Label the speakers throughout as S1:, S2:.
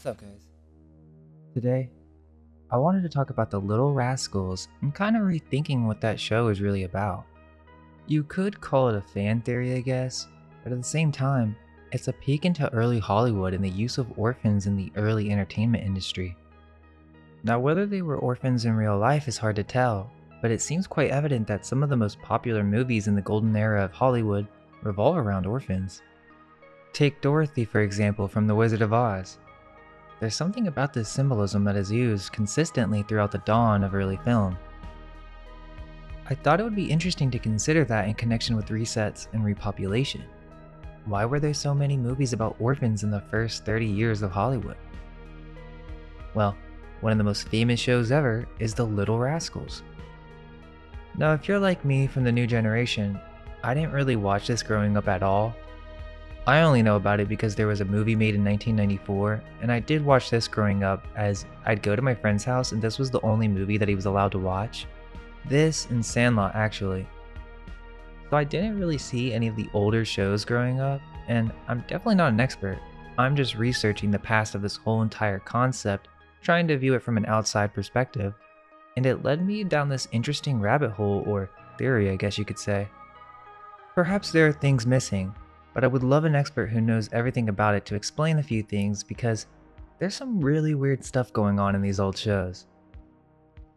S1: What's up, guys? Today, I wanted to talk about the Little Rascals and kind of rethinking what that show is really about. You could call it a fan theory, I guess, but at the same time, it's a peek into early Hollywood and the use of orphans in the early entertainment industry. Now, whether they were orphans in real life is hard to tell, but it seems quite evident that some of the most popular movies in the golden era of Hollywood revolve around orphans. Take Dorothy, for example, from The Wizard of Oz. There's something about this symbolism that is used consistently throughout the dawn of early film. I thought it would be interesting to consider that in connection with resets and repopulation. Why were there so many movies about orphans in the first 30 years of Hollywood? Well, one of the most famous shows ever is The Little Rascals. Now, if you're like me from the new generation, I didn't really watch this growing up at all. I only know about it because there was a movie made in 1994, and I did watch this growing up as I'd go to my friend's house and this was the only movie that he was allowed to watch. This and Sandlot, actually. So I didn't really see any of the older shows growing up, and I'm definitely not an expert. I'm just researching the past of this whole entire concept, trying to view it from an outside perspective, and it led me down this interesting rabbit hole, or theory I guess you could say. Perhaps there are things missing, but I would love an expert who knows everything about it to explain a few things because there's some really weird stuff going on in these old shows.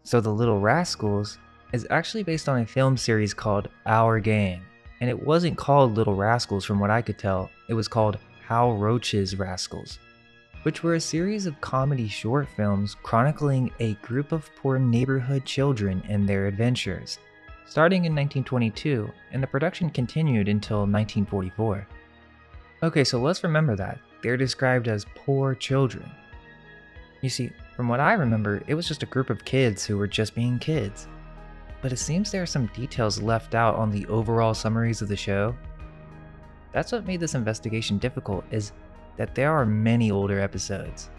S1: So The Little Rascals is actually based on a film series called Our Gang, and it wasn't called Little Rascals from what I could tell, it was called Hal Roach's Rascals, which were a series of comedy short films chronicling a group of poor neighborhood children and their adventures, starting in 1922, and the production continued until 1944. Okay, so let's remember that. They're described as poor children. You see, from what I remember, it was just a group of kids who were just being kids. But it seems there are some details left out on the overall summaries of the show. That's what made this investigation difficult, is that there are many older episodes,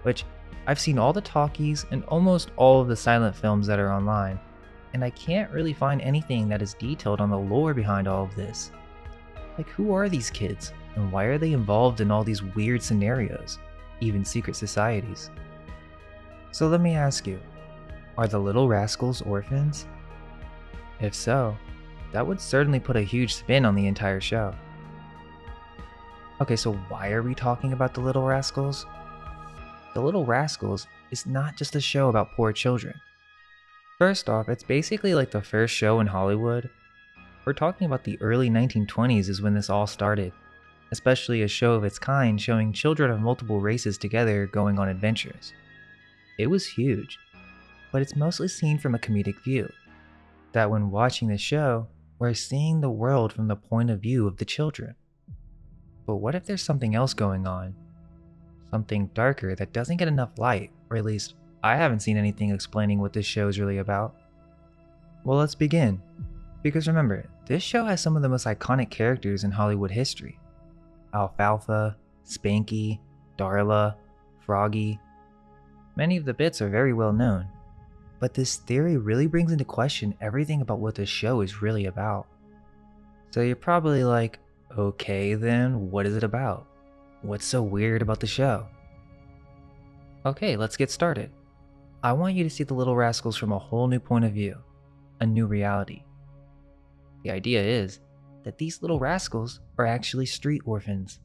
S1: which I've seen all the talkies and almost all of the silent films that are online, and I can't really find anything that is detailed on the lore behind all of this. Like, who are these kids, and why are they involved in all these weird scenarios, even secret societies? So let me ask you, are the Little Rascals orphans? If so, that would certainly put a huge spin on the entire show. Okay, so why are we talking about the Little Rascals? The Little Rascals is not just a show about poor children. First off, it's basically like the first show in Hollywood. We're talking about the early 1920s is when this all started, especially a show of its kind showing children of multiple races together going on adventures. It was huge, but it's mostly seen from a comedic view, that when watching the show, we're seeing the world from the point of view of the children. But what if there's something else going on? Something darker that doesn't get enough light, or at least I haven't seen anything explaining what this show is really about. Well, let's begin. Because remember, this show has some of the most iconic characters in Hollywood history. Alfalfa, Spanky, Darla, Froggy. Many of the bits are very well known. But this theory really brings into question everything about what this show is really about. So you're probably like, okay then, what is it about? What's so weird about the show? Okay, let's get started. I want you to see the Little Rascals from a whole new point of view, a new reality. The idea is that these little rascals are actually street orphans.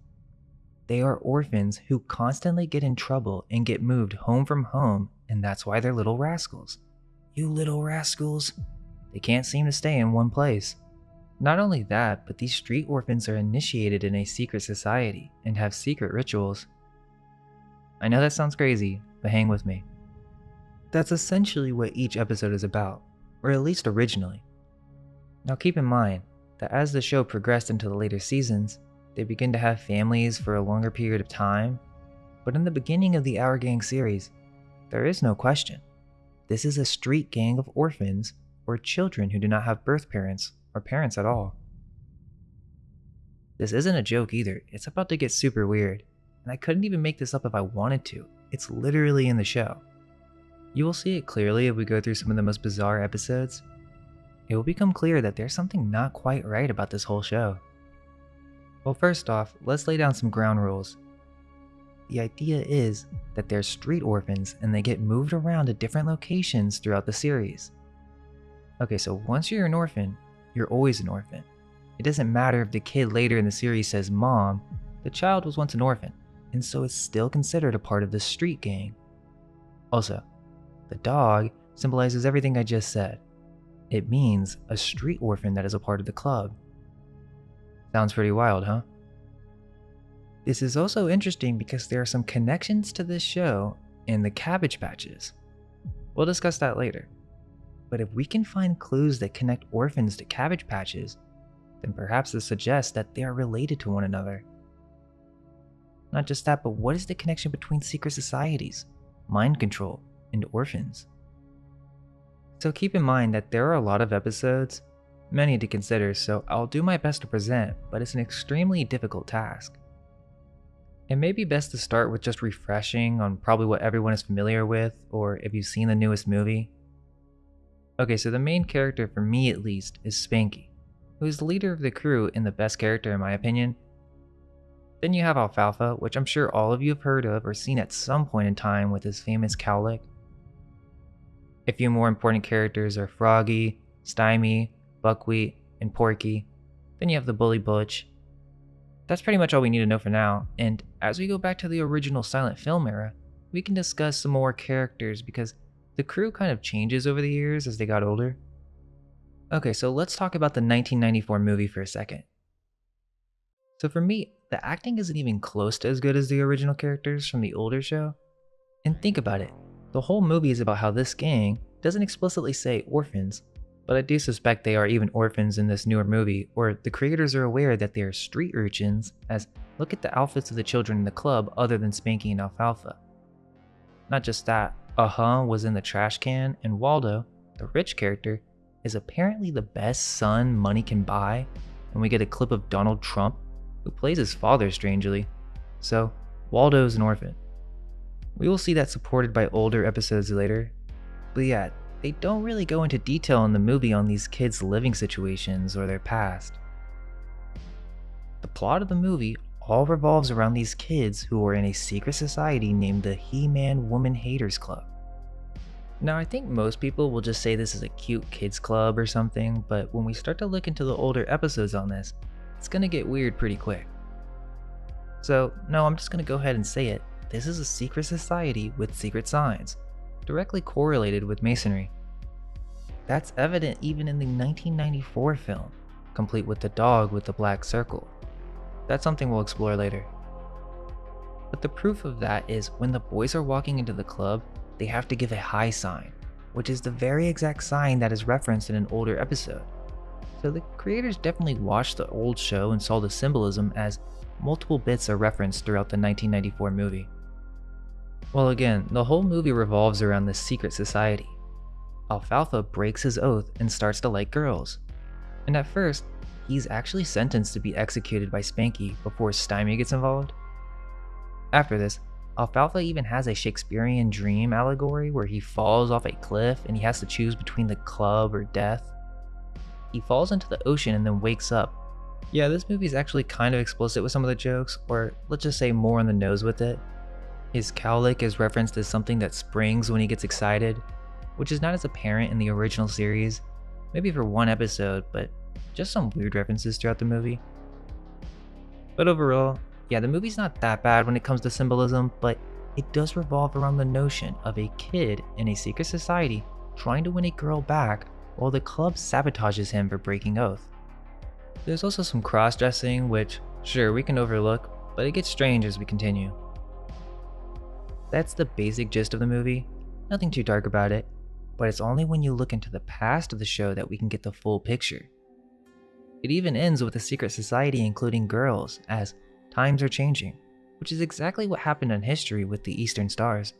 S1: They are orphans who constantly get in trouble and get moved home from home, and that's why they're little rascals. You little rascals! They can't seem to stay in one place. Not only that, but these street orphans are initiated in a secret society and have secret rituals. I know that sounds crazy, but hang with me. That's essentially what each episode is about, or at least originally. Now keep in mind that as the show progressed into the later seasons, they begin to have families for a longer period of time, but in the beginning of the Our Gang series, there is no question. This is a street gang of orphans, or children who do not have birth parents, or parents at all. This isn't a joke either, it's about to get super weird, and I couldn't even make this up if I wanted to. It's literally in the show. You will see it clearly if we go through some of the most bizarre episodes. It will become clear that there's something not quite right about this whole show. Well, first off, let's lay down some ground rules. the idea is that they're street orphans and they get moved around to different locations throughout the series. Okay, so once you're an orphan, you're always an orphan. It doesn't matter if the kid later in the series says, "Mom, the child was once an orphan," and so is still considered a part of the street gang. Also, the dog symbolizes everything I just said. It means a street orphan that is a part of the club. Sounds pretty wild, huh? This is also interesting because there are some connections to this show in the Cabbage Patches. We'll discuss that later. But if we can find clues that connect orphans to Cabbage Patches, then perhaps this suggests that they are related to one another. Not just that, but what is the connection between secret societies, mind control, and orphans? So keep in mind that there are a lot of episodes, many to consider, so I'll do my best to present, but it's an extremely difficult task. It may be best to start with just refreshing on probably what everyone is familiar with, or if you've seen the newest movie. Okay, so the main character, for me at least, is Spanky, who is the leader of the crew and the best character in my opinion. Then you have Alfalfa, which I'm sure all of you have heard of or seen at some point in time with his famous cowlick. A few more important characters are Froggy, Stymie, Buckwheat, and Porky. Then you have the bully Butch. That's pretty much all we need to know for now, and as we go back to the original silent film era, we can discuss some more characters because the crew kind of changes over the years as they got older. Okay, so let's talk about the 1994 movie for a second. So for me, the acting isn't even close to as good as the original characters from the older show. And think about it, the whole movie is about how this gang doesn't explicitly say orphans, but I do suspect they are even orphans in this newer movie, or the creators are aware that they are street urchins, as look at the outfits of the children in the club other than Spanky and Alfalfa. Not just that, was in the trash can, and Waldo, the rich character, is apparently the best son money can buy, and we get a clip of Donald Trump, who plays his father strangely. So, Waldo is an orphan. We will see that supported by older episodes later, but yeah, they don't really go into detail in the movie on these kids' living situations or their past. The plot of the movie all revolves around these kids who are in a secret society named the He-Man Woman Haters Club. Now I think most people will just say this is a cute kids club or something, but when we start to look into the older episodes on this, it's gonna get weird pretty quick. So no, I'm just gonna go ahead and say it. This is a secret society with secret signs, directly correlated with masonry. That's evident even in the 1994 film, complete with the dog with the black circle. That's something we'll explore later. But the proof of that is when the boys are walking into the club, they have to give a high sign, which is the very exact sign that is referenced in an older episode. So the creators definitely watched the old show and saw the symbolism, as multiple bits are referenced throughout the 1994 movie. Well, again, the whole movie revolves around this secret society. Alfalfa breaks his oath and starts to like girls. And at first, he's actually sentenced to be executed by Spanky before Stymie gets involved. After this, Alfalfa even has a Shakespearean dream allegory where he falls off a cliff and he has to choose between the club or death. He falls into the ocean and then wakes up. Yeah, this movie is actually kind of explicit with some of the jokes, or let's just say more on the nose with it. His cowlick is referenced as something that springs when he gets excited, which is not as apparent in the original series, maybe for one episode, but just some weird references throughout the movie. But overall, yeah, the movie's not that bad when it comes to symbolism, but it does revolve around the notion of a kid in a secret society trying to win a girl back while the club sabotages him for breaking oath. There's also some cross-dressing, which, sure, we can overlook, but it gets strange as we continue. That's the basic gist of the movie, nothing too dark about it, but it's only when you look into the past of the show that we can get the full picture. It even ends with a secret society including girls, as times are changing, which is exactly what happened in history with the Eastern Stars.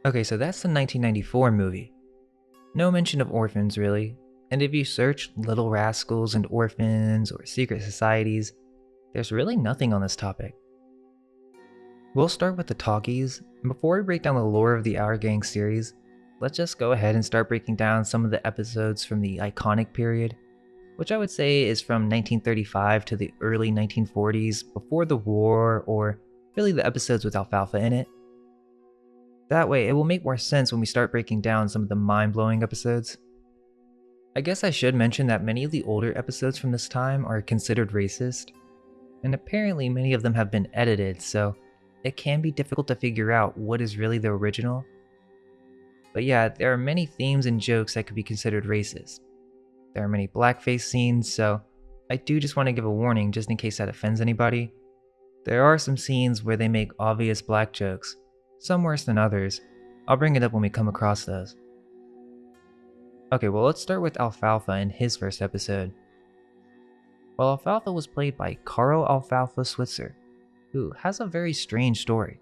S1: Okay, so that's the 1994 movie. No mention of orphans really, and if you search Little Rascals and Orphans or secret societies, there's really nothing on this topic. We'll start with the talkies, and before we break down the lore of the Our Gang series, let's just go ahead and start breaking down some of the episodes from the iconic period, which I would say is from 1935 to the early 1940s, before the war, or really the episodes with Alfalfa in it. That way, it will make more sense when we start breaking down some of the mind-blowing episodes. I guess I should mention that many of the older episodes from this time are considered racist, and apparently many of them have been edited, so it can be difficult to figure out what is really the original. But yeah, there are many themes and jokes that could be considered racist. There are many blackface scenes, so I do just want to give a warning just in case that offends anybody. There are some scenes where they make obvious black jokes, some worse than others. I'll bring it up when we come across those. Okay, well let's start with Alfalfa in his first episode. Well, Alfalfa was played by Carl Alfalfa Switzer, who has a very strange story.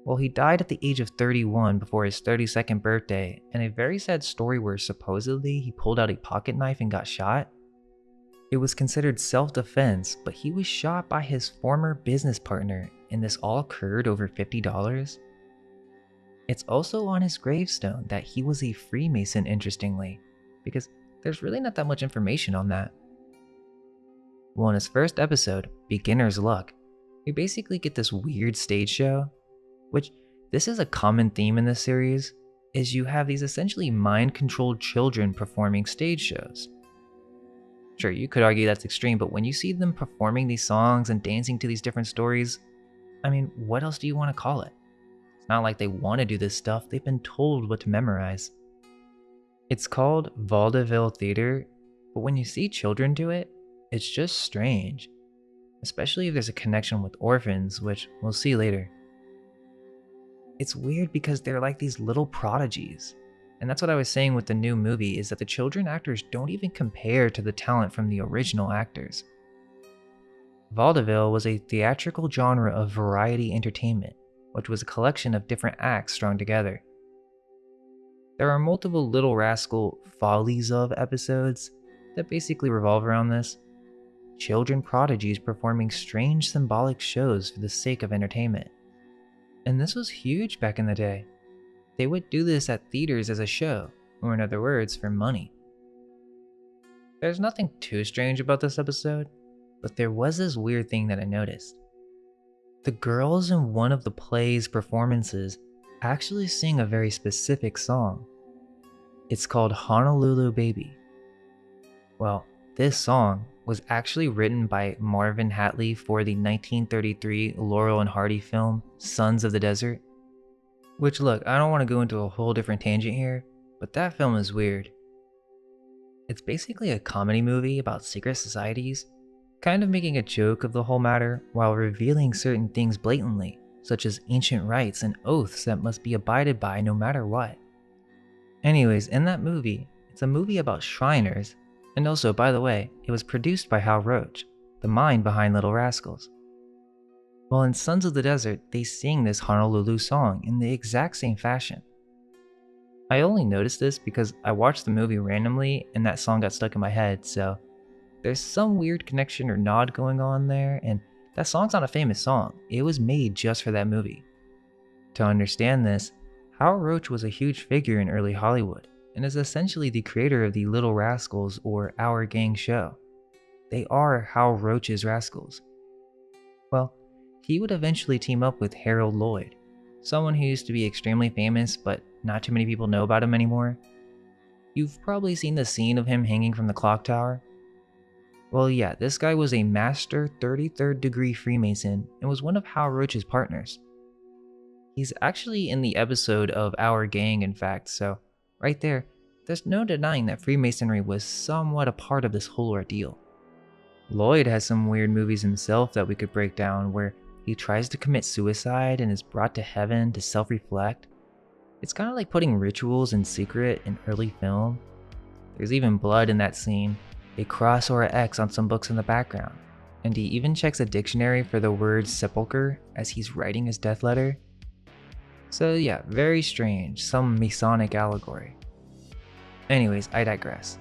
S1: Well, he died at the age of 31 before his 32nd birthday, and a very sad story where supposedly he pulled out a pocket knife and got shot. It was considered self-defense, but he was shot by his former business partner, and this all occurred over $50. It's also on his gravestone that he was a Freemason, interestingly, because there's really not that much information on that. Well, in his first episode, Beginner's Luck, we basically get this weird stage show, which this is a common theme in this series, is you have these essentially mind-controlled children performing stage shows. Sure, you could argue that's extreme, but when you see them performing these songs and dancing to these different stories, I mean, what else do you want to call it? It's not like they want to do this stuff, they've been told what to memorize. It's called vaudeville theater, but when you see children do it, it's just strange. Especially if there's a connection with Orphans, which we'll see later. It's weird because they're like these little prodigies. And that's what I was saying with the new movie, is that the children actors don't even compare to the talent from the original actors. Vaudeville was a theatrical genre of variety entertainment, which was a collection of different acts strung together. There are multiple Little Rascal Follies of episodes that basically revolve around this. Children prodigies performing strange symbolic shows for the sake of entertainment. And this was huge back in the day. They would do this at theaters as a show, or in other words, for money. There's nothing too strange about this episode, but there was this weird thing that I noticed. The girls in one of the play's performances actually sing a very specific song. It's called Honolulu Baby. Well, this song was actually written by Marvin Hatley for the 1933 Laurel and Hardy film Sons of the Desert. Which, look, I don't want to go into a whole different tangent here, but that film is weird. It's basically a comedy movie about secret societies, kind of making a joke of the whole matter while revealing certain things blatantly, such as ancient rites and oaths that must be abided by no matter what. Anyways, in that movie, it's a movie about Shriners, and also, by the way, it was produced by Hal Roach, the mind behind Little Rascals. Well, in Sons of the Desert, they sing this Honolulu song in the exact same fashion. I only noticed this because I watched the movie randomly and that song got stuck in my head, so there's some weird connection or nod going on there, and that song's not a famous song, it was made just for that movie. To understand this, Hal Roach was a huge figure in early Hollywood, and is essentially the creator of the Little Rascals or Our Gang show. They are Hal Roach's Rascals. Well, he would eventually team up with Harold Lloyd, someone who used to be extremely famous but not too many people know about him anymore. You've probably seen the scene of him hanging from the clock tower. Well, yeah, this guy was a master 33rd degree Freemason and was one of Hal Roach's partners. He's actually in the episode of Our Gang, in fact, so right there's no denying that Freemasonry was somewhat a part of this whole ordeal. Lloyd has some weird movies himself that we could break down where he tries to commit suicide and is brought to heaven to self-reflect. It's kind of like putting rituals in secret in early film. There's even blood in that scene, a cross or an X on some books in the background, and he even checks a dictionary for the word sepulcher as he's writing his death letter. So yeah, very strange, some Masonic allegory. Anyways, I digress.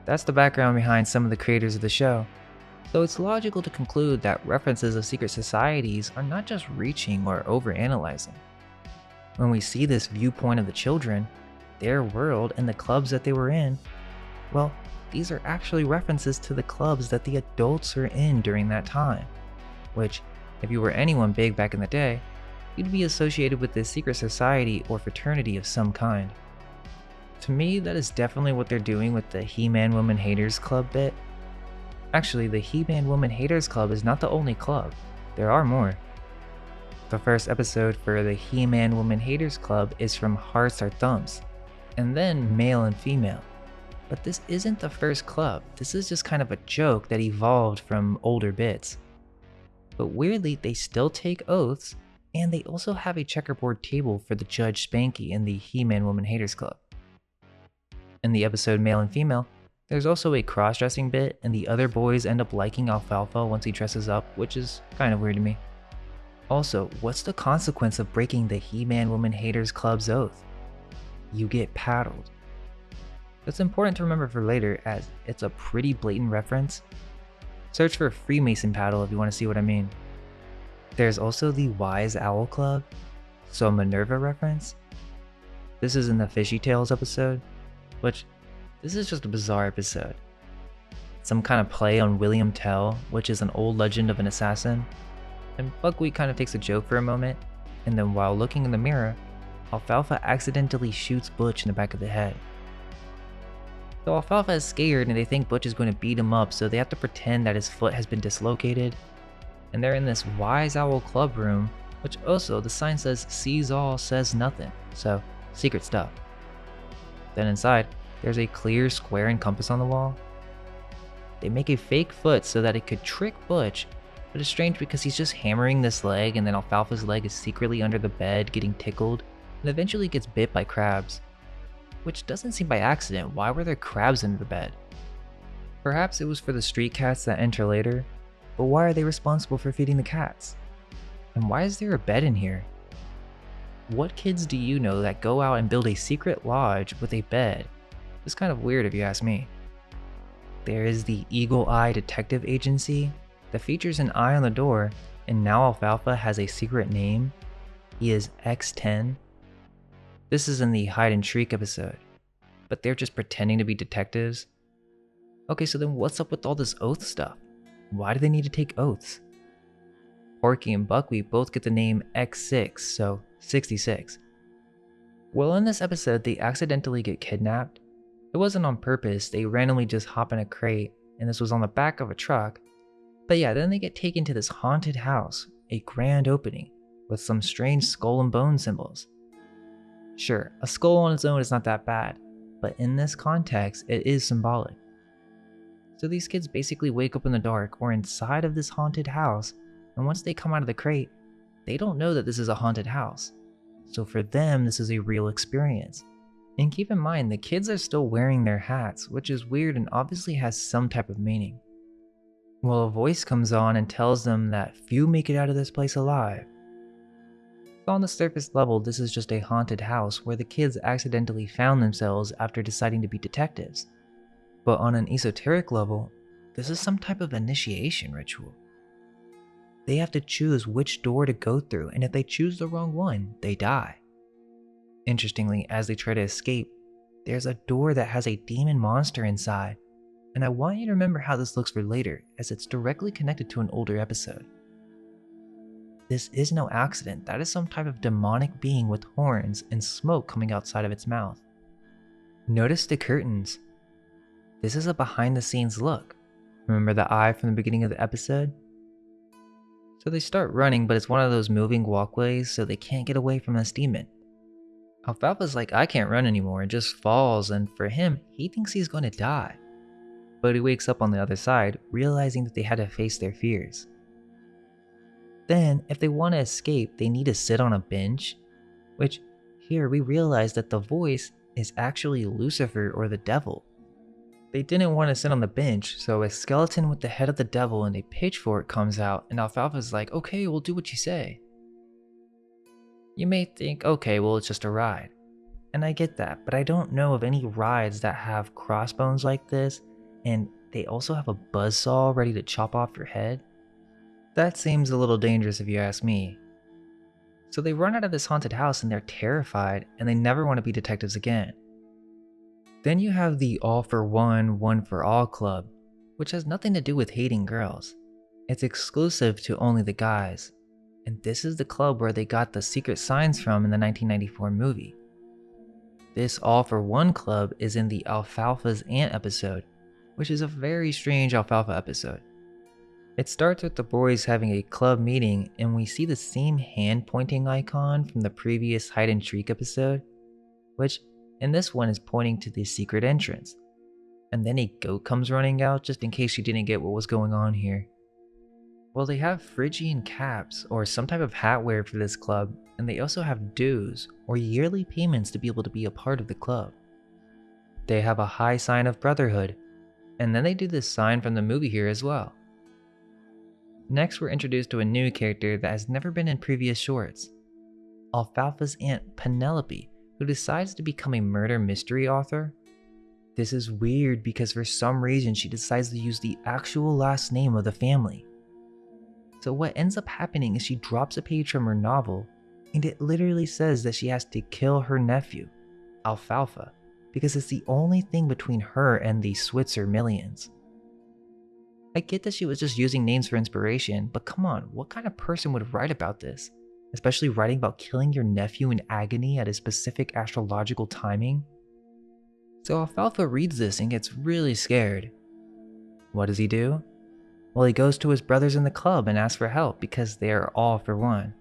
S1: That's the background behind some of the creators of the show, so it's logical to conclude that references of secret societies are not just reaching or overanalyzing. When we see this viewpoint of the children, their world and the clubs that they were in, well, these are actually references to the clubs that the adults are in during that time, which If you were anyone big back in the day, you'd be associated with this secret society or fraternity of some kind. To me, that is definitely what they're doing with the He-Man Woman Haters Club bit. Actually, the He-Man Woman Haters Club is not the only club. There are more. The first episode for the He-Man Woman Haters Club is from Hearts Are Thumbs, and then Male and Female. But this isn't the first club, this is just kind of a joke that evolved from older bits. But weirdly, they still take oaths, and they also have a checkerboard table for the Judge Spanky in the He-Man Woman Haters Club. In the episode Male and Female, there's also a cross-dressing bit, and the other boys end up liking Alfalfa once he dresses up, which is kind of weird to me. Also, what's the consequence of breaking the He-Man Woman Haters Club's oath? You get paddled. That's important to remember for later, as it's a pretty blatant reference. Search for Freemason paddle if you want to see what I mean. There's also the Wise Owl Club, so Minerva reference. This is in the Fishy Tales episode, which this is just a bizarre episode. Some kind of play on William Tell, which is an old legend of an assassin, and Buckwheat kind of takes a joke for a moment, and then while looking in the mirror, Alfalfa accidentally shoots Butch in the back of the head. So Alfalfa is scared and they think Butch is going to beat him up, so they have to pretend that his foot has been dislocated. And they're in this Wise Owl Club room, which also the sign says sees all, says nothing, so secret stuff. Then inside, there's a clear square and compass on the wall. They make a fake foot so that it could trick Butch, but it's strange because he's just hammering this leg and then Alfalfa's leg is secretly under the bed getting tickled and eventually gets bit by crabs. Which doesn't seem by accident. Why were there crabs under the bed? Perhaps it was for the street cats that enter later, but why are they responsible for feeding the cats? And why is there a bed in here? What kids do you know that go out and build a secret lodge with a bed? It's kind of weird if you ask me. There is the Eagle Eye Detective Agency that features an eye on the door, and now Alfalfa has a secret name. He is X10. This is in the Hide and Shriek episode, but they're just pretending to be detectives. Okay, so then what's up with all this oath stuff? Why do they need to take oaths? Porky and Buckwheat both get the name X6, so 66. Well, in this episode, they accidentally get kidnapped. It wasn't on purpose, they randomly just hop in a crate, and this was on the back of a truck. But yeah, then they get taken to this haunted house, a grand opening, with some strange skull and bone symbols. Sure, a skull on its own is not that bad, but in this context, it is symbolic. So these kids basically wake up in the dark or inside of this haunted house, and once they come out of the crate, they don't know that this is a haunted house. So for them, this is a real experience. And keep in mind, the kids are still wearing their hats, which is weird and obviously has some type of meaning. Well, a voice comes on and tells them that few make it out of this place alive. So on the surface level, this is just a haunted house where the kids accidentally found themselves after deciding to be detectives. But on an esoteric level, this is some type of initiation ritual. They have to choose which door to go through, and if they choose the wrong one, they die. Interestingly, as they try to escape, there's a door that has a demon monster inside, and I want you to remember how this looks for later, as it's directly connected to an older episode. This is no accident, that is some type of demonic being with horns and smoke coming outside of its mouth. Notice the curtains. This is a behind the scenes look. Remember the eye from the beginning of the episode? So they start running, but it's one of those moving walkways, so they can't get away from this demon. Alfalfa's like, I can't run anymore, and just falls, and for him, he thinks he's going to die. But he wakes up on the other side, realizing that they had to face their fears. Then, if they want to escape, they need to sit on a bench, which here we realize that the voice is actually Lucifer or the devil. They didn't want to sit on the bench, so a skeleton with the head of the devil and a pitchfork comes out, and Alfalfa's like, okay, we'll do what you say. You may think, okay, well, it's just a ride. And I get that, but I don't know of any rides that have crossbones like this, and they also have a buzzsaw ready to chop off your head. That seems a little dangerous if you ask me. So they run out of this haunted house and they're terrified, and they never want to be detectives again. Then you have the All for One, One for All club, which has nothing to do with hating girls. It's exclusive to only the guys, and this is the club where they got the secret signs from in the 1994 movie. This All for One club is in the Alfalfa's Aunt episode, which is a very strange Alfalfa episode. It starts with the boys having a club meeting, and we see the same hand pointing icon from the previous hide and shriek episode, which in this one is pointing to the secret entrance. And then a goat comes running out just in case you didn't get what was going on here. Well, they have Phrygian caps or some type of hat wear for this club, and they also have dues or yearly payments to be able to be a part of the club. They have a high sign of brotherhood, and then they do this sign from the movie here as well. Next, we're introduced to a new character that has never been in previous shorts. Alfalfa's aunt Penelope, who decides to become a murder mystery author. This is weird because for some reason she decides to use the actual last name of the family. So what ends up happening is she drops a page from her novel, and it literally says that she has to kill her nephew, Alfalfa, because it's the only thing between her and the Switzer millions. I get that she was just using names for inspiration, but come on, what kind of person would write about this? Especially writing about killing your nephew in agony at a specific astrological timing? So Alfalfa reads this and gets really scared. What does he do? Well, he goes to his brothers in the club and asks for help because they are all for one.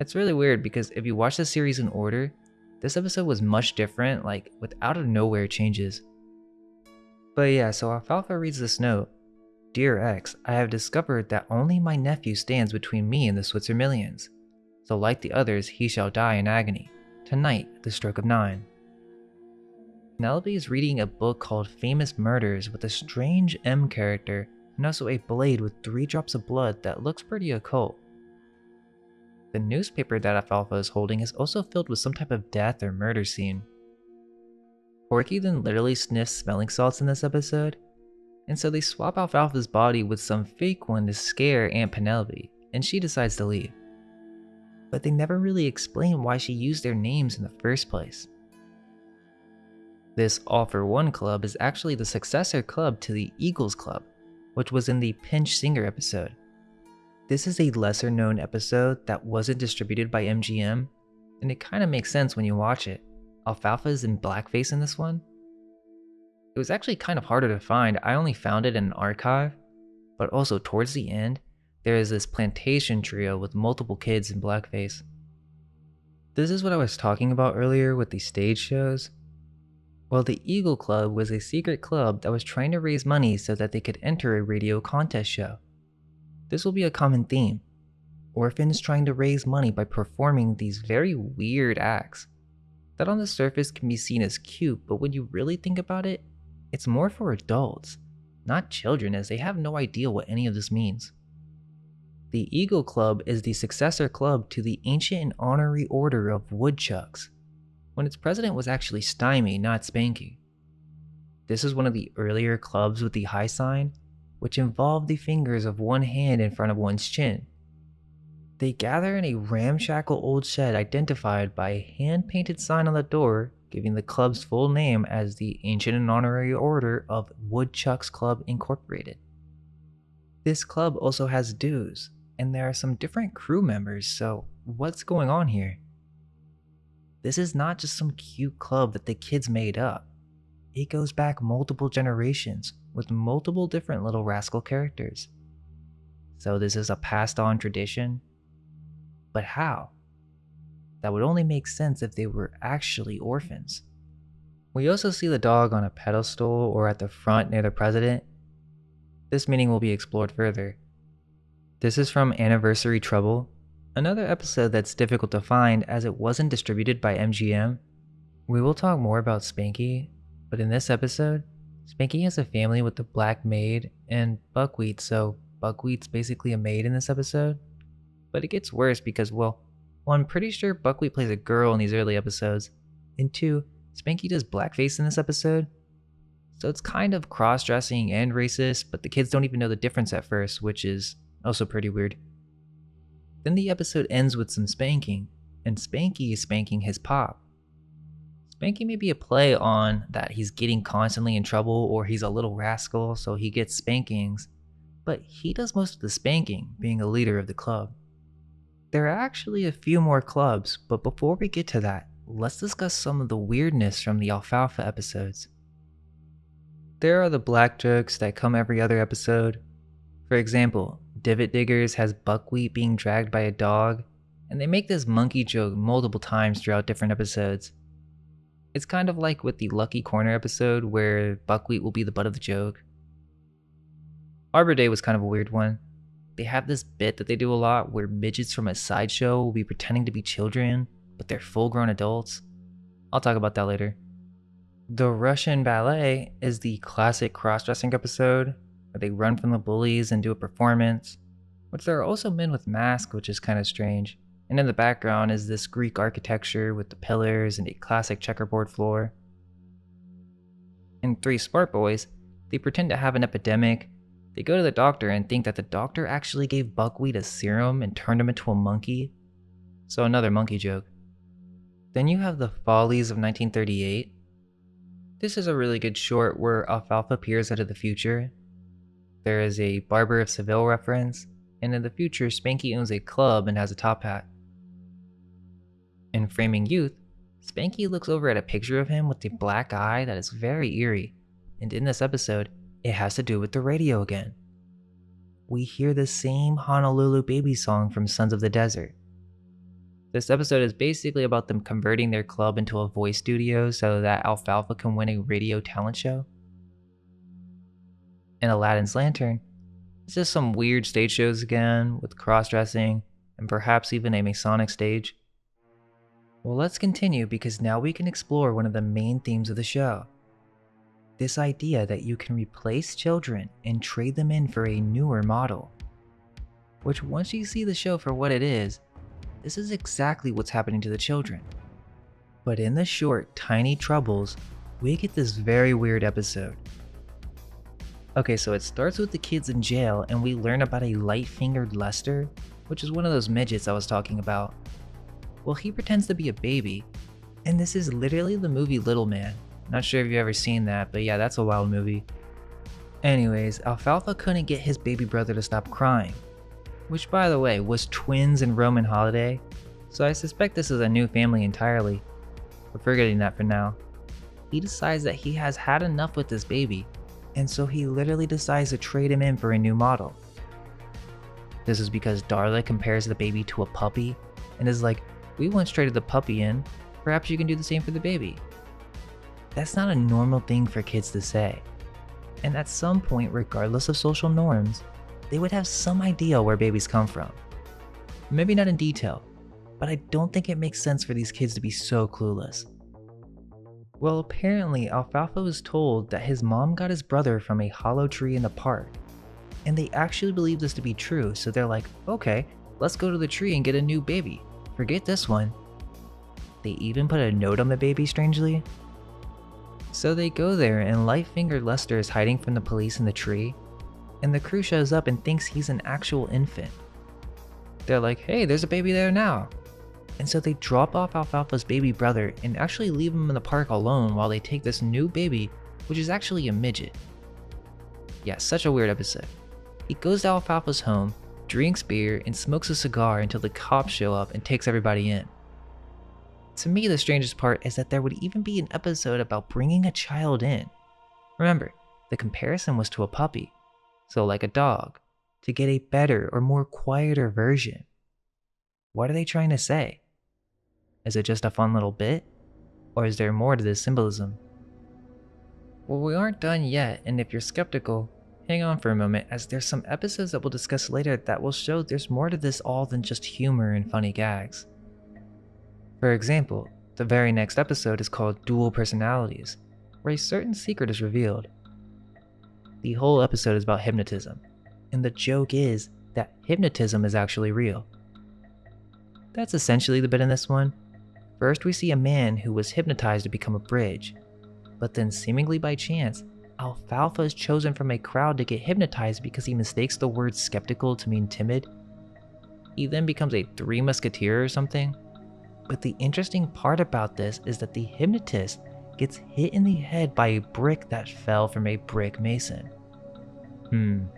S1: It's really weird because if you watch the series in order, this episode was much different, like with out of nowhere changes. But yeah, so Alfalfa reads this note. Dear X, I have discovered that only my nephew stands between me and the Switzer millions. So like the others, he shall die in agony, tonight at the stroke of 9. Penelope is reading a book called Famous Murders with a strange M character and also a blade with 3 drops of blood that looks pretty occult. The newspaper that Alfalfa is holding is also filled with some type of death or murder scene. Porky then literally sniffs smelling salts in this episode, and so they swap Alfalfa's body with some fake one to scare Aunt Penelope, and she decides to leave. But they never really explain why she used their names in the first place. This All for One club is actually the successor club to the Eagles Club, which was in the Pinch Singer episode. This is a lesser known episode that wasn't distributed by MGM, and it kinda makes sense when you watch it. Alfalfa is in blackface in this one. It was actually kind of harder to find. I only found it in an archive, but also towards the end, there is this plantation trio with multiple kids in blackface. This is what I was talking about earlier with the stage shows. Well, the Eagle Club was a secret club that was trying to raise money so that they could enter a radio contest show. This will be a common theme. Orphans trying to raise money by performing these very weird acts that on the surface can be seen as cute, but when you really think about it, it's more for adults, not children, as they have no idea what any of this means. The Eagle Club is the successor club to the ancient and honorary order of woodchucks, when its president was actually Stymie, not Spanky. This is one of the earlier clubs with the high sign, which involved the fingers of one hand in front of one's chin. They gather in a ramshackle old shed identified by a hand-painted sign on the door giving the club's full name as the Ancient and Honorary Order of Woodchucks Club Incorporated. This club also has dues, and there are some different crew members, so what's going on here? This is not just some cute club that the kids made up. It goes back multiple generations with multiple different Little Rascal characters. So this is a passed on tradition? But how? That would only make sense if they were actually orphans. We also see the dog on a pedestal or at the front near the president. This meaning will be explored further. This is from Anniversary Trouble, another episode that's difficult to find as it wasn't distributed by MGM. We will talk more about Spanky, but in this episode, Spanky has a family with the black maid and Buckwheat, so Buckwheat's basically a maid in this episode. But it gets worse because, well, I'm pretty sure Buckwheat plays a girl in these early episodes, and 2, Spanky does blackface in this episode. So it's kind of cross-dressing and racist, but the kids don't even know the difference at first, which is also pretty weird. Then the episode ends with some spanking, and Spanky is spanking his pop. Spanky may be a play on that he's getting constantly in trouble or he's a little rascal, so he gets spankings, but he does most of the spanking, being a leader of the club. There are actually a few more clubs, but before we get to that, let's discuss some of the weirdness from the Alfalfa episodes. There are the black jokes that come every other episode. For example, Divot Diggers has buckwheat being dragged by a dog, and they make this monkey joke multiple times throughout different episodes. It's kind of like with the Lucky Corner episode where buckwheat will be the butt of the joke. Arbor Day was kind of a weird one. They have this bit that they do a lot where midgets from a sideshow will be pretending to be children, but they're full-grown adults. I'll talk about that later. The Russian Ballet is the classic cross-dressing episode where they run from the bullies and do a performance, which there are also men with masks, which is kind of strange. And in the background is this Greek architecture with the pillars and a classic checkerboard floor. In Three Smart Boys, they pretend to have an epidemic. They go to the doctor and think that the doctor actually gave buckwheat a serum and turned him into a monkey. So another monkey joke. Then you have The Follies of 1938. This is a really good short where Alfalfa peers out of the future. There is a Barber of Seville reference, and in the future Spanky owns a club and has a top hat. In Framing Youth, Spanky looks over at a picture of him with a black eye that is very eerie, and in this episode, it has to do with the radio again. We hear the same Honolulu Baby song from Sons of the Desert. This episode is basically about them converting their club into a voice studio so that Alfalfa can win a radio talent show. In Aladdin's Lantern, it's just some weird stage shows again, with cross-dressing, and perhaps even a Masonic stage. Well, let's continue because now we can explore one of the main themes of the show. This idea that you can replace children and trade them in for a newer model. Which once you see the show for what it is, this is exactly what's happening to the children. But in the short, Tiny Troubles, we get this very weird episode. Okay, so it starts with the kids in jail and we learn about a light-fingered Lester, which is one of those midgets I was talking about. Well, he pretends to be a baby, and this is literally the movie Little Man. Not sure if you've ever seen that, but yeah, that's a wild movie. Anyways, Alfalfa couldn't get his baby brother to stop crying, which by the way was twins and Roman Holiday, so I suspect this is a new family entirely, but forgetting that for now. He decides that he has had enough with this baby, and so he literally decides to trade him in for a new model. This is because Darla compares the baby to a puppy, and is like, we once traded the puppy in, perhaps you can do the same for the baby. That's not a normal thing for kids to say. And at some point, regardless of social norms, they would have some idea where babies come from. Maybe not in detail, but I don't think it makes sense for these kids to be so clueless. Well, apparently Alfalfa was told that his mom got his brother from a hollow tree in the park. And they actually believe this to be true, so they're like, okay, let's go to the tree and get a new baby. Forget this one. They even put a note on the baby, strangely. So they go there and light-fingered Lester is hiding from the police in the tree, and the crew shows up and thinks he's an actual infant. They're like, hey, there's a baby there now. And so they drop off Alfalfa's baby brother and actually leave him in the park alone while they take this new baby, which is actually a midget. Yeah, such a weird episode. He goes to Alfalfa's home, drinks beer, and smokes a cigar until the cops show up and takes everybody in. To me, the strangest part is that there would even be an episode about bringing a child in. Remember, the comparison was to a puppy, so like a dog, to get a better or more quieter version. What are they trying to say? Is it just a fun little bit? Or is there more to this symbolism? Well, we aren't done yet, and if you're skeptical, hang on for a moment, as there's some episodes that we'll discuss later that will show there's more to this all than just humor and funny gags. For example, the very next episode is called Dual Personalities, where a certain secret is revealed. The whole episode is about hypnotism, and the joke is that hypnotism is actually real. That's essentially the bit in this one. First we see a man who was hypnotized to become a bridge, but then seemingly by chance, Alfalfa is chosen from a crowd to get hypnotized because he mistakes the word skeptical to mean timid. He then becomes a Three Musketeer or something. But the interesting part about this is that the hypnotist gets hit in the head by a brick that fell from a brick mason. And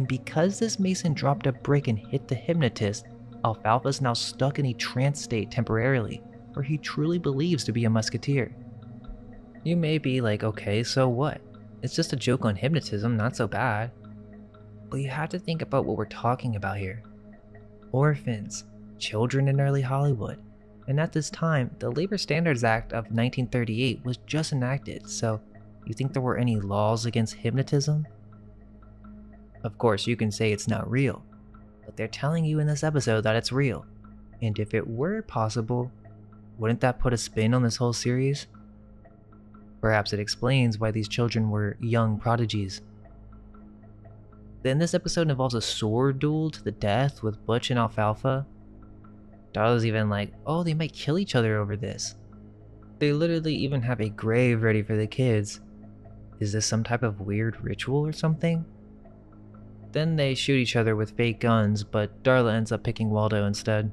S1: because this mason dropped a brick and hit the hypnotist, Alfalfa's now stuck in a trance state temporarily, where he truly believes to be a musketeer. You may be like, okay, so what? It's just a joke on hypnotism, not so bad. But you have to think about what we're talking about here. Orphans, children in early Hollywood. And at this time, the Labor Standards Act of 1938 was just enacted, so you think there were any laws against hypnotism? Of course, you can say it's not real, but they're telling you in this episode that it's real. And if it were possible, wouldn't that put a spin on this whole series? Perhaps it explains why these children were young prodigies. Then this episode involves a sword duel to the death with Butch and Alfalfa. Darla's even like, oh, they might kill each other over this. They literally even have a grave ready for the kids. Is this some type of weird ritual or something? Then they shoot each other with fake guns, but Darla ends up picking Waldo instead.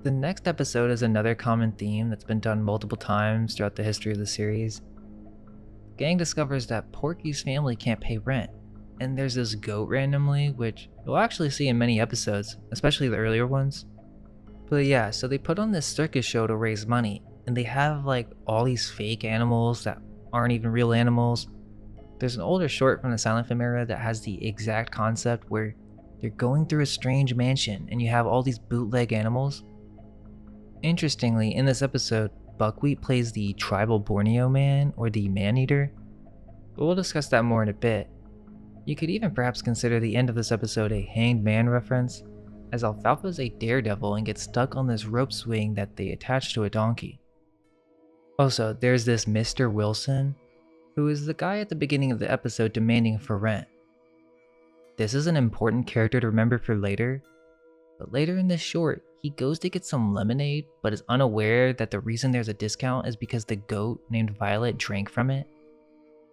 S1: The next episode is another common theme that's been done multiple times throughout the history of the series. The gang discovers that Porky's family can't pay rent, and there's this goat randomly, which you'll actually see in many episodes, especially the earlier ones. But yeah, so they put on this circus show to raise money, and they have like all these fake animals that aren't even real animals. There's an older short from the silent film era that has the exact concept where they're going through a strange mansion and you have all these bootleg animals. Interestingly, in this episode, Buckwheat plays the tribal Borneo man or the man-eater, but we'll discuss that more in a bit. You could even perhaps consider the end of this episode a Hanged Man reference, as Alfalfa is a daredevil and gets stuck on this rope swing that they attach to a donkey. Also, there's this Mr. Wilson, who is the guy at the beginning of the episode demanding for rent. This is an important character to remember for later, but later in this short, he goes to get some lemonade, but is unaware that the reason there's a discount is because the goat named Violet drank from it.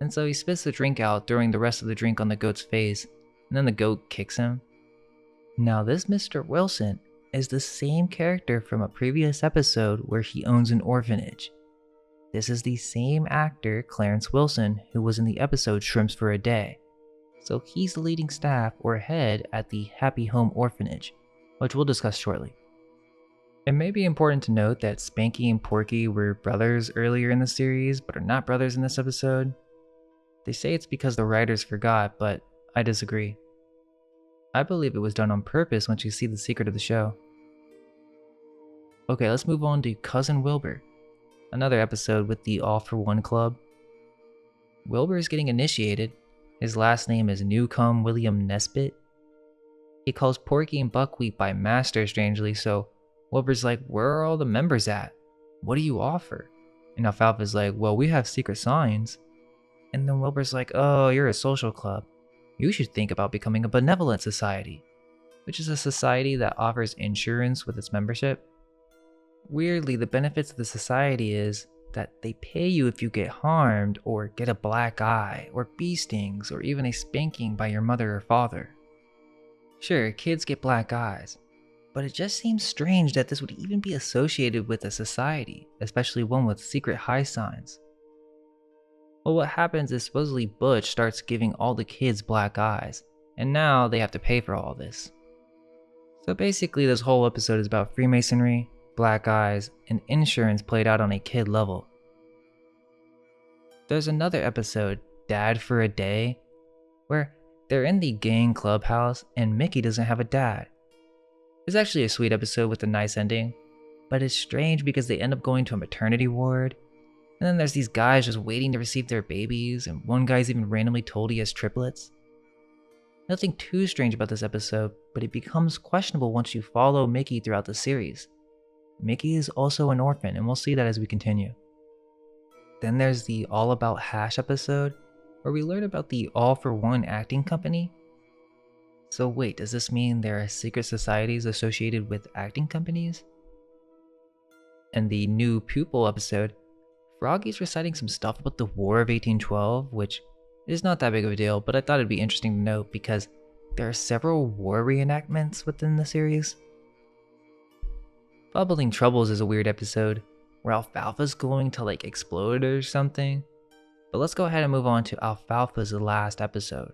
S1: And so he spits the drink out, throwing the rest of the drink on the goat's face, and then the goat kicks him. Now this Mr. Wilson is the same character from a previous episode where he owns an orphanage. This is the same actor, Clarence Wilson, who was in the episode Shrimps for a Day. So he's the leading staff or head at the Happy Home Orphanage, which we'll discuss shortly. It may be important to note that Spanky and Porky were brothers earlier in the series, but are not brothers in this episode. They say it's because the writers forgot, but I disagree. I believe it was done on purpose once you see the secret of the show. Okay, let's move on to Cousin Wilbur, another episode with the All for One Club. Wilbur is getting initiated. His last name is Newcomb William Nesbitt. He calls Porky and Buckwheat by master, strangely, so Wilbur's like, where are all the members at? What do you offer? And Alfalfa's like, well, we have secret signs. And then Wilbur's like, oh, you're a social club. You should think about becoming a benevolent society, which is a society that offers insurance with its membership. Weirdly, the benefits of the society is that they pay you if you get harmed or get a black eye or bee stings or even a spanking by your mother or father. Sure, kids get black eyes, but it just seems strange that this would even be associated with a society, especially one with secret high signs. Well, what happens is supposedly Butch starts giving all the kids black eyes, and now they have to pay for all this. So basically this whole episode is about Freemasonry, black eyes, and insurance played out on a kid level. There's another episode, Dad for a Day, where they're in the gang clubhouse and Mickey doesn't have a dad. It's actually a sweet episode with a nice ending, but it's strange because they end up going to a maternity ward, and then there's these guys just waiting to receive their babies, and one guy's even randomly told he has triplets. Nothing too strange about this episode, but it becomes questionable once you follow Mickey throughout the series. Mickey is also an orphan, and we'll see that as we continue. Then there's the All About Hash episode, where we learn about the All for One acting company. So wait, does this mean there are secret societies associated with acting companies? And the New Pupil episode, Froggy's reciting some stuff about the War of 1812, which is not that big of a deal, but I thought it'd be interesting to note because there are several war reenactments within the series. Bubbling Troubles is a weird episode, where Alfalfa's going to like explode or something. But let's go ahead and move on to Alfalfa's last episode.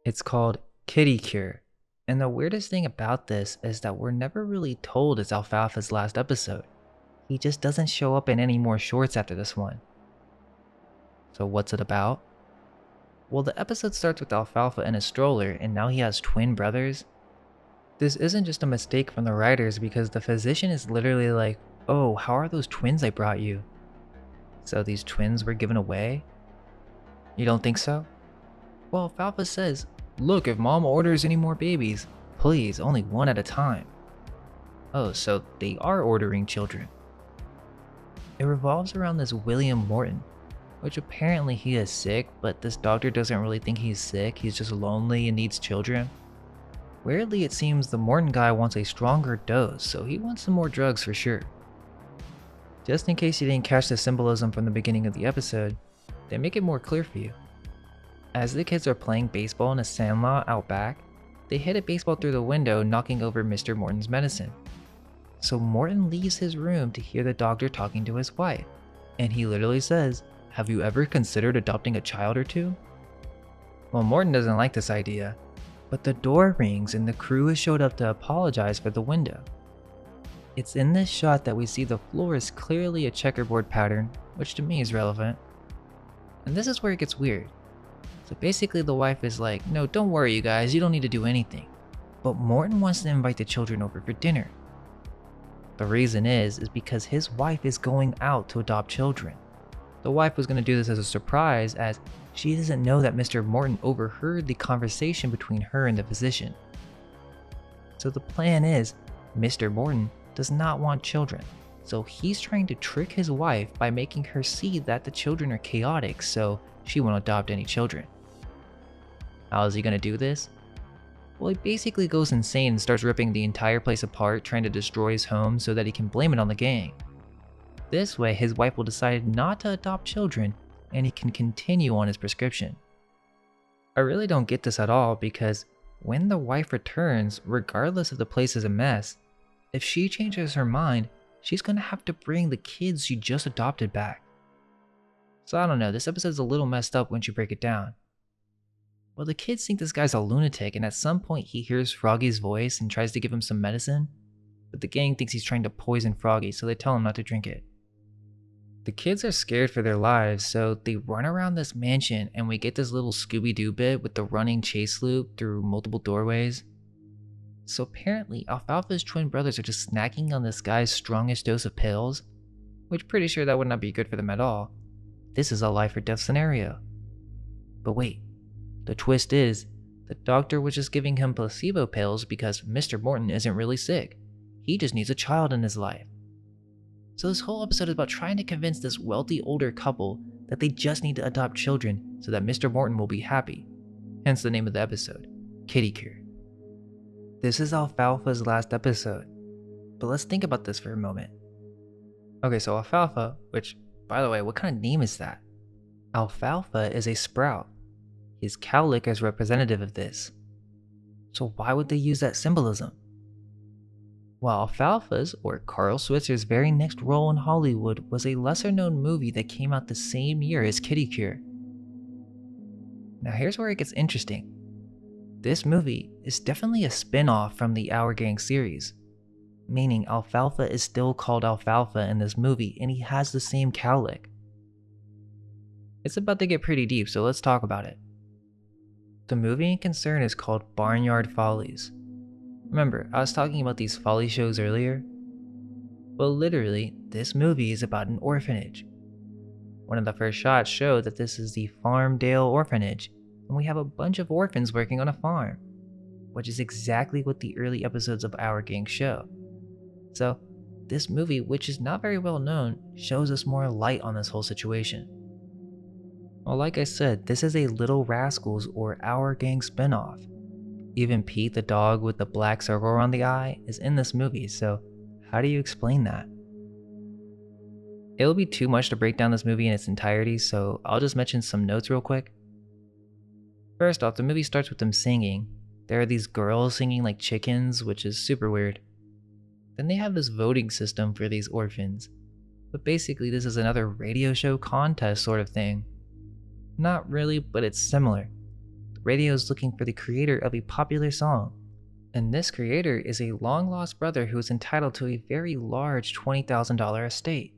S1: It's called Kitty Cure, And the weirdest thing about this is that we're never really told it's Alfalfa's last episode. He just doesn't show up in any more shorts after this one. So what's it about? Well, the episode starts with Alfalfa in a stroller and now he has twin brothers. This isn't just a mistake from the writers because the physician is literally like, "Oh, how are those twins I brought you?" So these twins were given away? You don't think so? Well, Alfalfa says, "Look, if mom orders any more babies, please, only one at a time." Oh, so they are ordering children. It revolves around this William Morton, which apparently he is sick, but this doctor doesn't really think he's sick, he's just lonely and needs children. Weirdly, it seems the Morton guy wants a stronger dose, so he wants some more drugs for sure. Just in case you didn't catch the symbolism from the beginning of the episode, they make it more clear for you. As the kids are playing baseball in a sandlot out back, they hit a baseball through the window, knocking over Mr. Morton's medicine. So Morton leaves his room to hear the doctor talking to his wife, and he literally says, "Have you ever considered adopting a child or two?" Well, Morton doesn't like this idea, but the door rings and the crew has showed up to apologize for the window. It's in this shot that we see the floor is clearly a checkerboard pattern, which to me is relevant. And this is where it gets weird. So basically the wife is like, "No, don't worry you guys, you don't need to do anything." But Morton wants to invite the children over for dinner. The reason is because his wife is going out to adopt children. The wife was going to do this as a surprise as she doesn't know that Mr. Morton overheard the conversation between her and the physician. So the plan is, Mr. Morton does not want children, so he's trying to trick his wife by making her see that the children are chaotic, so she won't adopt any children. How is he going to do this? Well, he basically goes insane and starts ripping the entire place apart, trying to destroy his home so that he can blame it on the gang. This way, his wife will decide not to adopt children and he can continue on his prescription. I really don't get this at all because when the wife returns, regardless if the place is a mess, if she changes her mind, she's going to have to bring the kids she just adopted back. So I don't know, this episode's a little messed up once you break it down. Well, the kids think this guy's a lunatic and at some point he hears Froggy's voice and tries to give him some medicine, but the gang thinks he's trying to poison Froggy, so they tell him not to drink it. The kids are scared for their lives, so they run around this mansion and we get this little Scooby-Doo bit with the running chase loop through multiple doorways. So apparently Alfalfa's twin brothers are just snacking on this guy's strongest dose of pills, which pretty sure that would not be good for them at all. This is a life or death scenario. But wait, the twist is, the doctor was just giving him placebo pills because Mr. Morton isn't really sick. He just needs a child in his life. So this whole episode is about trying to convince this wealthy older couple that they just need to adopt children so that Mr. Morton will be happy. Hence the name of the episode, Kitty Cure. This is Alfalfa's last episode, but let's think about this for a moment. Okay, so Alfalfa, which, by the way, what kind of name is that? Alfalfa is a sprout. His cowlick is representative of this. So why would they use that symbolism? Well, Alfalfa's, or Carl Switzer's very next role in Hollywood was a lesser known movie that came out the same year as Kitty Cure. Now here's where it gets interesting. This movie is definitely a spin-off from the Our Gang series, meaning Alfalfa is still called Alfalfa in this movie and he has the same cowlick. It's about to get pretty deep, so let's talk about it. The movie in concern is called Barnyard Follies. Remember, I was talking about these folly shows earlier? Well, literally, this movie is about an orphanage. One of the first shots show that this is the Farmdale Orphanage, and we have a bunch of orphans working on a farm, which is exactly what the early episodes of Our Gang show. So, this movie, which is not very well known, shows us more light on this whole situation. Well, like I said, this is a Little Rascals or Our Gang spinoff. Even Pete the dog with the black circle around the eye is in this movie, so how do you explain that? It'll be too much to break down this movie in its entirety, so I'll just mention some notes real quick. First off, the movie starts with them singing. There are these girls singing like chickens, which is super weird. Then they have this voting system for these orphans. But basically this is another radio show contest sort of thing. Not really, but it's similar. The radio is looking for the creator of a popular song. And this creator is a long lost brother who is entitled to a very large $20,000 estate.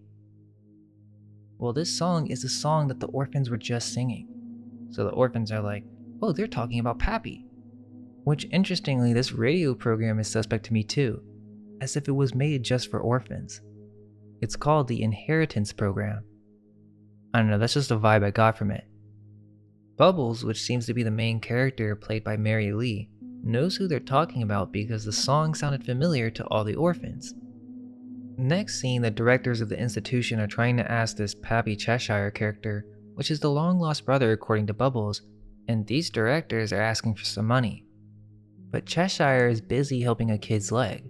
S1: Well, this song is the song that the orphans were just singing. So the orphans are like, oh, they're talking about Pappy. Which, interestingly, this radio program is suspect to me too, as if it was made just for orphans. It's called the Inheritance Program. I don't know, that's just a vibe I got from it. Bubbles, which seems to be the main character played by Mary Lee, knows who they're talking about because the song sounded familiar to all the orphans. Next scene, the directors of the institution are trying to ask this Pappy Cheshire character, which is the long-lost brother according to Bubbles, and these directors are asking for some money. But Cheshire is busy helping a kid's leg.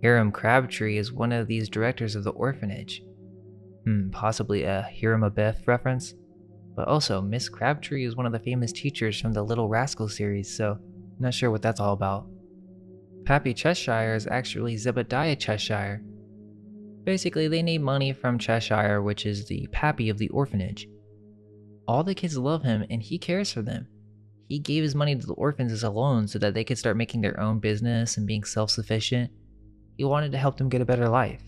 S1: Hiram Crabtree is one of these directors of the orphanage. Possibly a Hiram Abiff reference? But also, Miss Crabtree is one of the famous teachers from the Little Rascals series, so not sure what that's all about. Pappy Cheshire is actually Zebediah Cheshire. Basically, they need money from Cheshire, which is the Pappy of the orphanage. All the kids love him and he cares for them. He gave his money to the orphans as a loan so that they could start making their own business and being self-sufficient. He wanted to help them get a better life.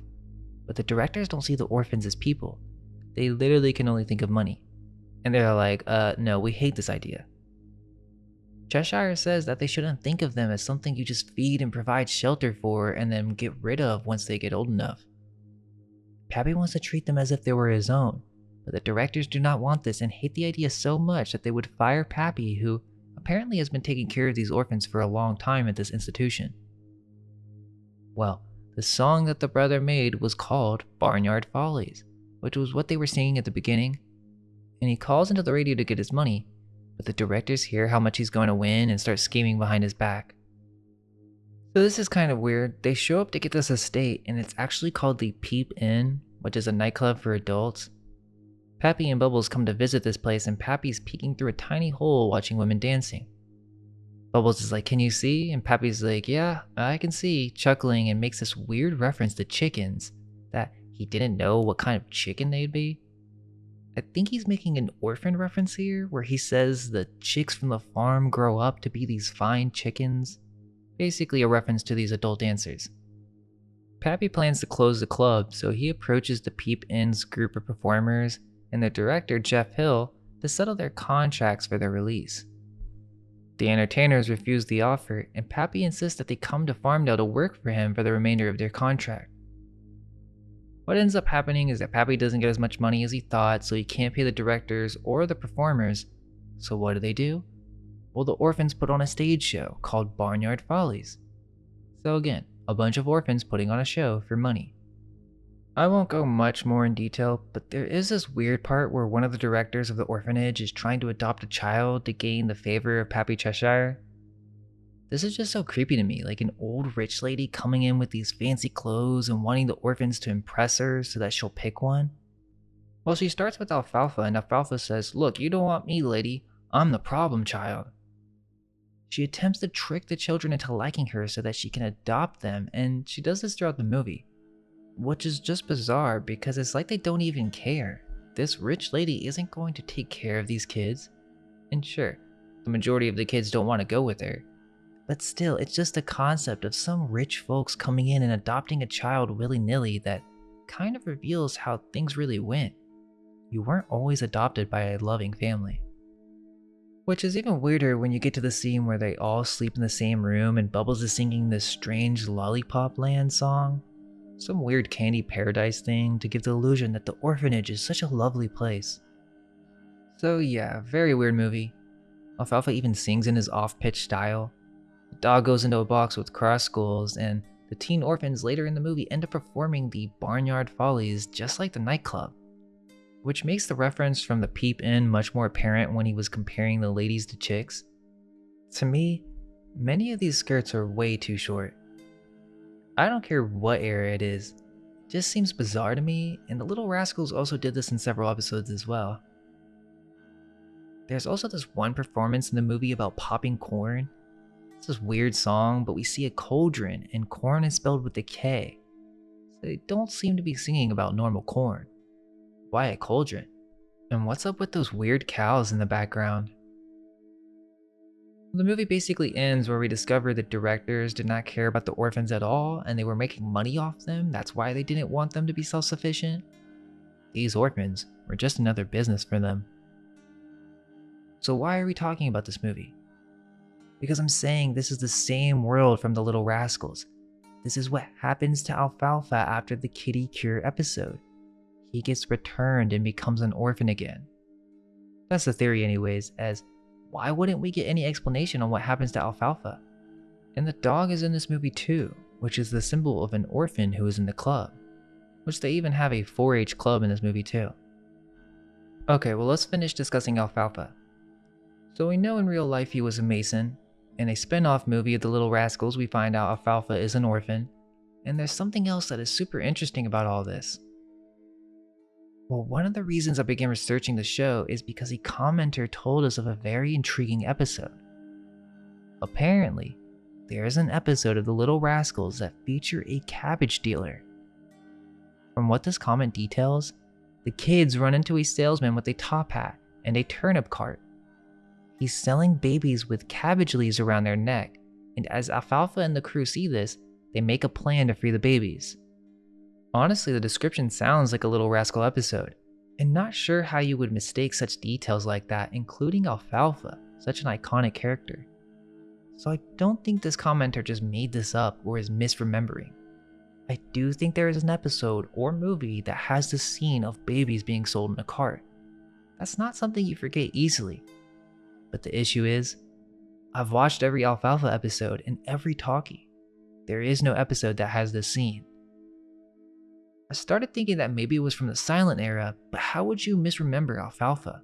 S1: But the directors don't see the orphans as people. They literally can only think of money. And they're like, no, we hate this idea. Cheshire says that they shouldn't think of them as something you just feed and provide shelter for and then get rid of once they get old enough. Pappy wants to treat them as if they were his own, but the directors do not want this and hate the idea so much that they would fire Pappy, who apparently has been taking care of these orphans for a long time at this institution. Well, the song that the brother made was called Barnyard Follies, which was what they were singing at the beginning, and he calls into the radio to get his money, but the directors hear how much he's going to win and start scheming behind his back. So this is kind of weird. They show up to get this estate, and it's actually called the Peep Inn, which is a nightclub for adults. Pappy and Bubbles come to visit this place, and Pappy's peeking through a tiny hole watching women dancing. Bubbles is like, can you see? And Pappy's like, yeah, I can see, chuckling, and makes this weird reference to chickens, that he didn't know what kind of chicken they'd be. I think he's making an orphan reference here, where he says the chicks from the farm grow up to be these fine chickens. Basically a reference to these adult dancers. Pappy plans to close the club, so he approaches the Peep Inn's group of performers and the director, Jeff Hill, to settle their contracts for their release. The entertainers refuse the offer, and Pappy insists that they come to Farmdale to work for him for the remainder of their contract. What ends up happening is that Pappy doesn't get as much money as he thought, so he can't pay the directors or the performers. So what do? Well, the orphans put on a stage show called Barnyard Follies. So again, a bunch of orphans putting on a show for money. I won't go much more in detail, but there is this weird part where one of the directors of the orphanage is trying to adopt a child to gain the favor of Pappy Cheshire. This is just so creepy to me, like an old rich lady coming in with these fancy clothes and wanting the orphans to impress her so that she'll pick one. Well, she starts with Alfalfa, and Alfalfa says, look, you don't want me, lady. I'm the problem child. She attempts to trick the children into liking her so that she can adopt them, and she does this throughout the movie. Which is just bizarre because it's like they don't even care. This rich lady isn't going to take care of these kids. And sure, the majority of the kids don't want to go with her. But still, it's just the concept of some rich folks coming in and adopting a child willy-nilly that kind of reveals how things really went. You weren't always adopted by a loving family. Which is even weirder when you get to the scene where they all sleep in the same room and Bubbles is singing this strange Lollipop Land song. Some weird candy paradise thing to give the illusion that the orphanage is such a lovely place. So yeah, very weird movie. Alfalfa even sings in his off-pitch style. The dog goes into a box with cross skulls, and the teen orphans later in the movie end up performing the Barnyard Follies just like the nightclub. Which makes the reference from the Peep Inn much more apparent when he was comparing the ladies to chicks. To me, many of these skirts are way too short. I don't care what era it is, it just seems bizarre to me, and the Little Rascals also did this in several episodes as well. There's also this one performance in the movie about popping corn. It's this weird song, but we see a cauldron, and corn is spelled with a K. So they don't seem to be singing about normal corn. Why a cauldron? And what's up with those weird cows in the background? The movie basically ends where we discover the directors did not care about the orphans at all and they were making money off them. That's why they didn't want them to be self sufficient. These orphans were just another business for them. So, why are we talking about this movie? Because I'm saying this is the same world from the Little Rascals. This is what happens to Alfalfa after the Kitty Cure episode. He gets returned and becomes an orphan again. That's the theory anyways, as why wouldn't we get any explanation on what happens to Alfalfa? And the dog is in this movie too, which is the symbol of an orphan who is in the club, which they even have a 4-H club in this movie too. Okay, well let's finish discussing Alfalfa. So we know in real life he was a Mason. In a spin-off movie of the Little Rascals, we find out Alfalfa is an orphan. And there's something else that is super interesting about all this. Well, one of the reasons I began researching the show is because a commenter told us of a very intriguing episode. Apparently, there is an episode of the Little Rascals that feature a cabbage dealer. From what this comment details, the kids run into a salesman with a top hat and a turnip cart. He's selling babies with cabbage leaves around their neck, and as Alfalfa and the crew see this, they make a plan to free the babies. Honestly, the description sounds like a Little Rascal episode, and not sure how you would mistake such details like that, including Alfalfa, such an iconic character. So I don't think this commenter just made this up or is misremembering. I do think there is an episode or movie that has the scene of babies being sold in a cart. That's not something you forget easily. But the issue is, I've watched every Alfalfa episode and every talkie. There is no episode that has this scene. I started thinking that maybe it was from the silent era, but how would you misremember Alfalfa?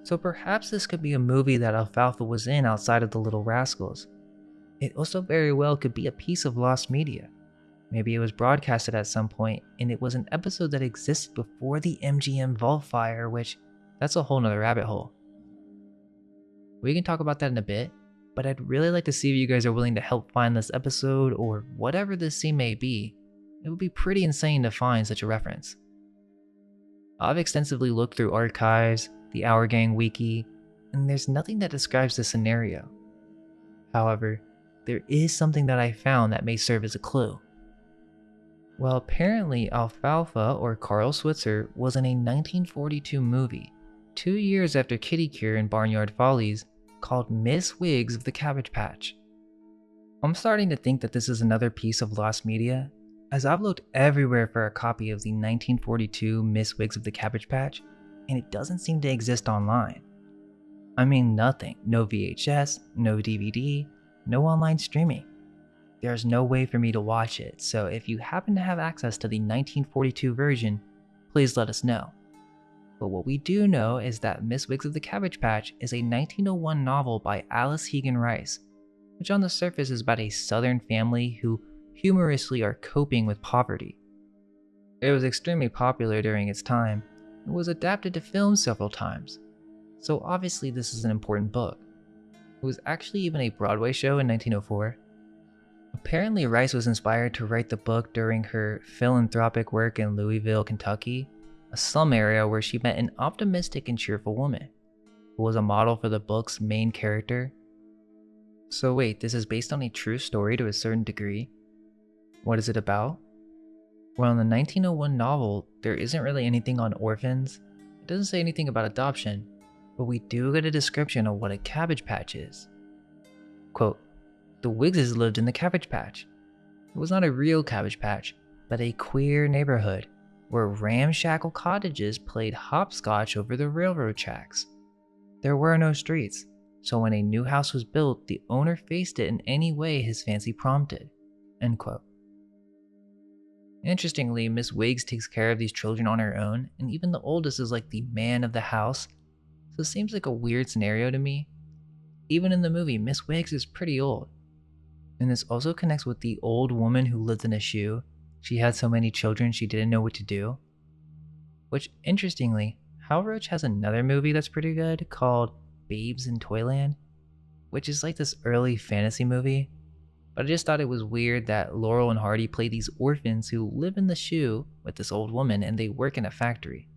S1: So perhaps this could be a movie that Alfalfa was in outside of the Little Rascals. It also very well could be a piece of lost media. Maybe it was broadcasted at some point and it was an episode that existed before the MGM Vault fire, which that's a whole nother rabbit hole. We can talk about that in a bit, but I'd really like to see if you guys are willing to help find this episode or whatever this scene may be. It would be pretty insane to find such a reference. I've extensively looked through archives, the Our Gang wiki, and there's nothing that describes this scenario. However, there is something that I found that may serve as a clue. Well, apparently Alfalfa, or Carl Switzer, was in a 1942 movie, 2 years after Kitty Cure in Barnyard Follies, called Miss Wiggs of the Cabbage Patch. I'm starting to think that this is another piece of lost media, as I've looked everywhere for a copy of the 1942 Miss Wiggs of the Cabbage Patch, and it doesn't seem to exist online. I mean nothing, no VHS, no DVD, no online streaming. There's no way for me to watch it, so if you happen to have access to the 1942 version, please let us know. But what we do know is that Miss Wiggs of the Cabbage Patch is a 1901 novel by Alice Hegan Rice, which on the surface is about a southern family who humorously are coping with poverty. It was extremely popular during its time and was adapted to film several times, so obviously this is an important book. It was actually even a Broadway show in 1904. Apparently Rice was inspired to write the book during her philanthropic work in Louisville, Kentucky, a slum area where she met an optimistic and cheerful woman, who was a model for the book's main character. So wait, this is based on a true story to a certain degree? What is it about? Well, in the 1901 novel, there isn't really anything on orphans. It doesn't say anything about adoption, but we do get a description of what a cabbage patch is. Quote, "The Wiggses lived in the Cabbage Patch. It was not a real cabbage patch, but a queer neighborhood where ramshackle cottages played hopscotch over the railroad tracks. There were no streets, so when a new house was built, the owner faced it in any way his fancy prompted." End quote. Interestingly, Miss Wiggs takes care of these children on her own, and even the oldest is like the man of the house, so it seems like a weird scenario to me. Even in the movie, Miss Wiggs is pretty old. And this also connects with the old woman who lived in a shoe. She had so many children she didn't know what to do. Which, interestingly, Hal Roach has another movie that's pretty good called Babes in Toyland, which is like this early fantasy movie. But I just thought it was weird that Laurel and Hardy play these orphans who live in the shoe with this old woman and they work in a factory.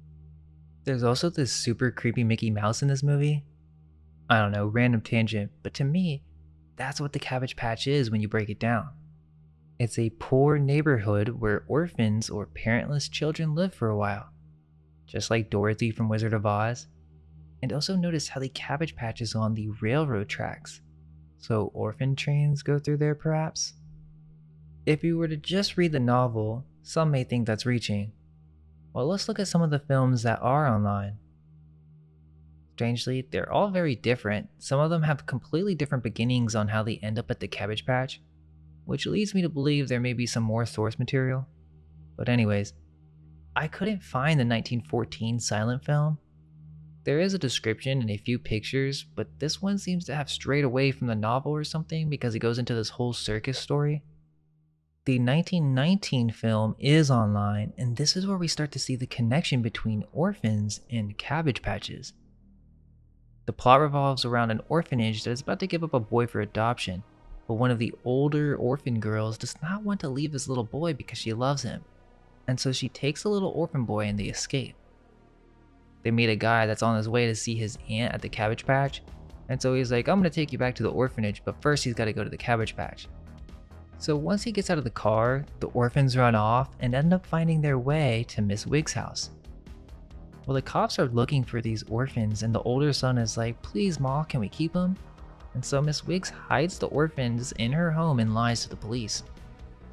S1: There's also this super creepy Mickey Mouse in this movie. I don't know, random tangent, but to me, that's what the Cabbage Patch is when you break it down. It's a poor neighborhood where orphans or parentless children live for a while, just like Dorothy from Wizard of Oz. And also notice how the Cabbage Patch is on the railroad tracks, so orphan trains go through there perhaps? If you were to just read the novel, some may think that's reaching. Well, let's look at some of the films that are online. Strangely, they're all very different. Some of them have completely different beginnings on how they end up at the Cabbage Patch, which leads me to believe there may be some more source material. But anyways, I couldn't find the 1914 silent film. There is a description and a few pictures, but this one seems to have strayed away from the novel or something because it goes into this whole circus story. The 1919 film is online, and this is where we start to see the connection between orphans and cabbage patches. The plot revolves around an orphanage that is about to give up a boy for adoption, but one of the older orphan girls does not want to leave this little boy because she loves him, and so she takes the little orphan boy and they escape. They meet a guy that's on his way to see his aunt at the Cabbage Patch, and so he's like, I'm gonna take you back to the orphanage, but first he's gotta go to the Cabbage Patch. So once he gets out of the car, the orphans run off and end up finding their way to Miss Wig's house. Well, the cops are looking for these orphans, and the older son is like, please ma, can we keep them? And so Miss Wiggs hides the orphans in her home and lies to the police.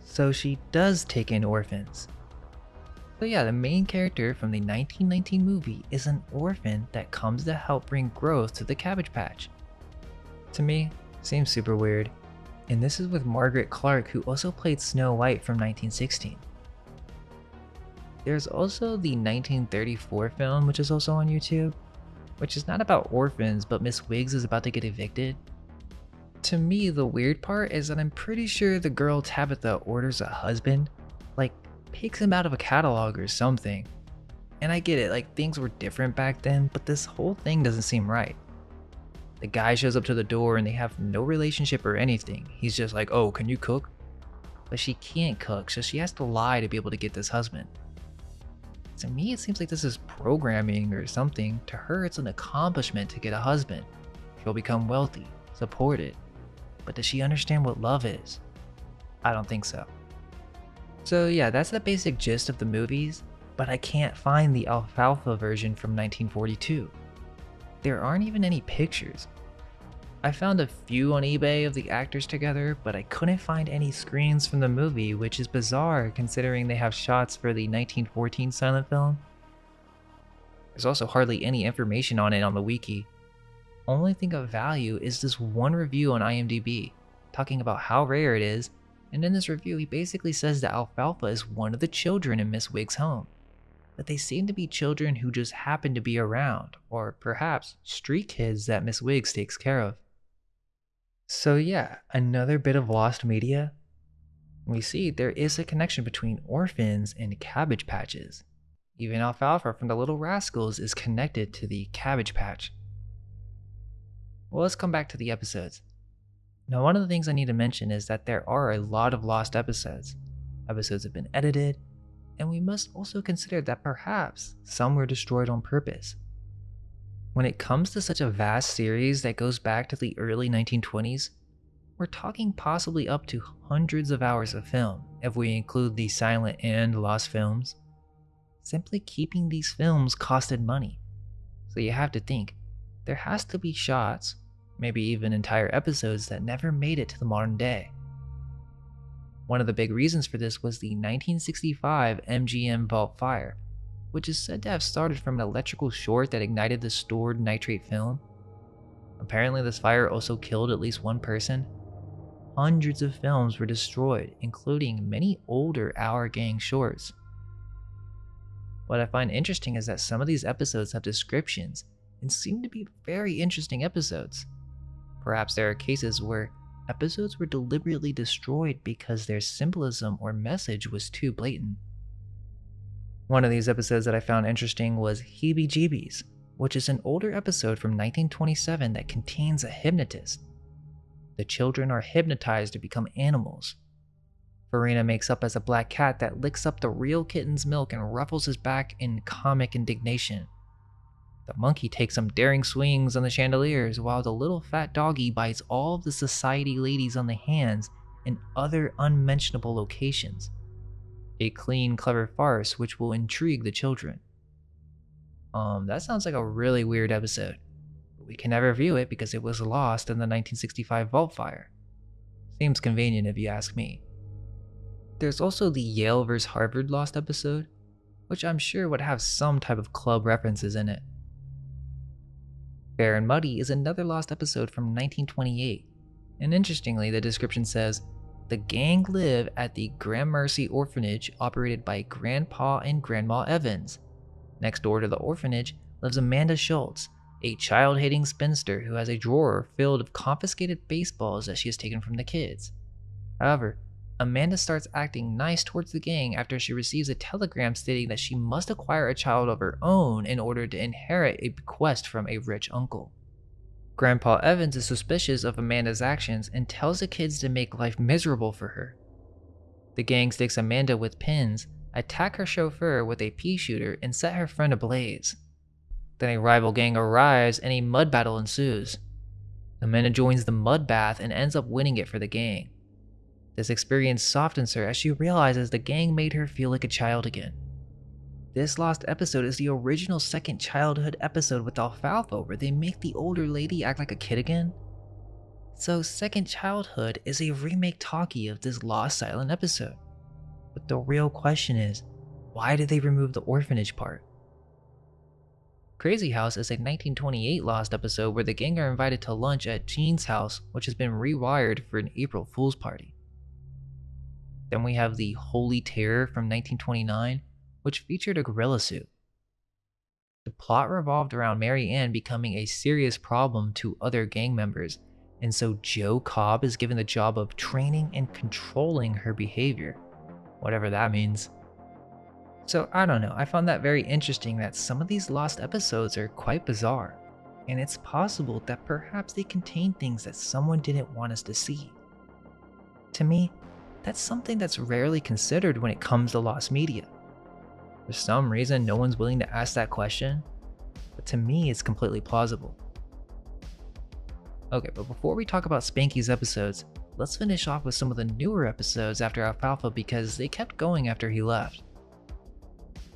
S1: So she does take in orphans. So yeah, the main character from the 1919 movie is an orphan that comes to help bring growth to the Cabbage Patch. To me, seems super weird. And this is with Margaret Clark, who also played Snow White from 1916. There's also the 1934 film, which is also on YouTube, which is not about orphans, but Miss Wiggs is about to get evicted. To me, the weird part is that I'm pretty sure the girl Tabitha orders a husband, like picks him out of a catalog or something. And I get it, like things were different back then, but this whole thing doesn't seem right. The guy shows up to the door and they have no relationship or anything. He's just like, oh, can you cook? But she can't cook, so she has to lie to be able to get this husband. To me, it seems like this is programming or something. To her, it's an accomplishment to get a husband. She'll become wealthy, supported. But does she understand what love is? I don't think so. So yeah, that's the basic gist of the movies, but I can't find the alfalfa version from 1942. There aren't even any pictures. I found a few on eBay of the actors together, but I couldn't find any screens from the movie, which is bizarre considering they have shots for the 1914 silent film. There's also hardly any information on it on the wiki. Only thing of value is this one review on IMDb, talking about how rare it is, and in this review he basically says that alfalfa is one of the children in Miss Wig's home. But they seem to be children who just happen to be around, or perhaps street kids that Miss Wiggs takes care of. So yeah, another bit of lost media. We see there is a connection between orphans and cabbage patches. Even alfalfa from the Little Rascals is connected to the Cabbage Patch. Well, let's come back to the episodes. Now, one of the things I need to mention is that there are a lot of lost episodes. Episodes have been edited, and we must also consider that perhaps some were destroyed on purpose. When it comes to such a vast series that goes back to the early 1920s, we're talking possibly up to hundreds of hours of film if we include the silent and lost films. Simply keeping these films costed money. So you have to think, there has to be shots, maybe even entire episodes that never made it to the modern day. One of the big reasons for this was the 1965 MGM Vault fire, which is said to have started from an electrical short that ignited the stored nitrate film. Apparently this fire also killed at least one person. Hundreds of films were destroyed, including many older Our Gang shorts. What I find interesting is that some of these episodes have descriptions and seem to be very interesting episodes. Perhaps there are cases where episodes were deliberately destroyed because their symbolism or message was too blatant. One of these episodes that I found interesting was Heebie Jeebies, which is an older episode from 1927 that contains a hypnotist. The children are hypnotized to become animals. Farina makes up as a black cat that licks up the real kitten's milk and ruffles his back in comic indignation. The monkey takes some daring swings on the chandeliers while the little fat doggy bites all of the society ladies on the hands and other unmentionable locations. A clean, clever farce which will intrigue the children. That sounds like a really weird episode, but we can never view it because it was lost in the 1965 Vault Fire. Seems convenient if you ask me. There's also the Yale vs. Harvard Lost episode, which I'm sure would have some type of club references in it. Fair and Muddy is another lost episode from 1928, and interestingly, the description says, the gang live at the Gramercy Orphanage operated by Grandpa and Grandma Evans. Next door to the orphanage lives Amanda Schultz, a child-hating spinster who has a drawer filled with confiscated baseballs that she has taken from the kids. However, Amanda starts acting nice towards the gang after she receives a telegram stating that she must acquire a child of her own in order to inherit a bequest from a rich uncle. Grandpa Evans is suspicious of Amanda's actions and tells the kids to make life miserable for her. The gang sticks Amanda with pins, attack her chauffeur with a pea shooter, and set her friend ablaze. Then a rival gang arrives and a mud battle ensues. Amanda joins the mud bath and ends up winning it for the gang. This experience softens her as she realizes the gang made her feel like a child again. This lost episode is the original second childhood episode with Alfalfa where they make the older lady act like a kid again. So Second Childhood is a remake talkie of this lost silent episode. But the real question is, why did they remove the orphanage part? Crazy House is a 1928 lost episode where the gang are invited to lunch at Jean's house, which has been rewired for an April Fool's party. Then we have the Holy Terror from 1929, which featured a gorilla suit. The plot revolved around Mary Ann becoming a serious problem to other gang members, and so Joe Cobb is given the job of training and controlling her behavior, whatever that means. So I don't know, I found that very interesting that some of these lost episodes are quite bizarre, and it's possible that perhaps they contain things that someone didn't want us to see. To me, that's something that's rarely considered when it comes to lost media. For some reason, no one's willing to ask that question, but to me, it's completely plausible. Okay, but before we talk about Spanky's episodes, let's finish off with some of the newer episodes after Alfalfa because they kept going after he left.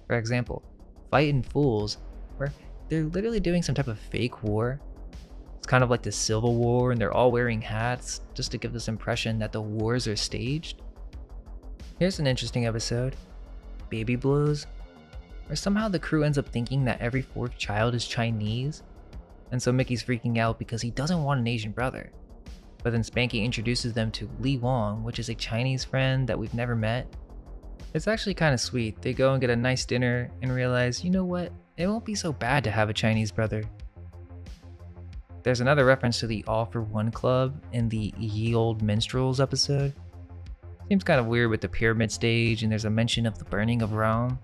S1: For example, Fightin' Fools, where they're literally doing some type of fake war. It's kind of like the Civil War and they're all wearing hats just to give this impression that the wars are staged. Here's an interesting episode, Baby Blues, where somehow the crew ends up thinking that every fourth child is Chinese, and so Mickey's freaking out because he doesn't want an Asian brother. But then Spanky introduces them to Li Wong, which is a Chinese friend that we've never met. It's actually kind of sweet. They go and get a nice dinner and realize, you know what, it won't be so bad to have a Chinese brother. There's another reference to the All for One Club in the Ye Olde Minstrels episode. Seems kind of weird with the pyramid stage, and there's a mention of the burning of Rome.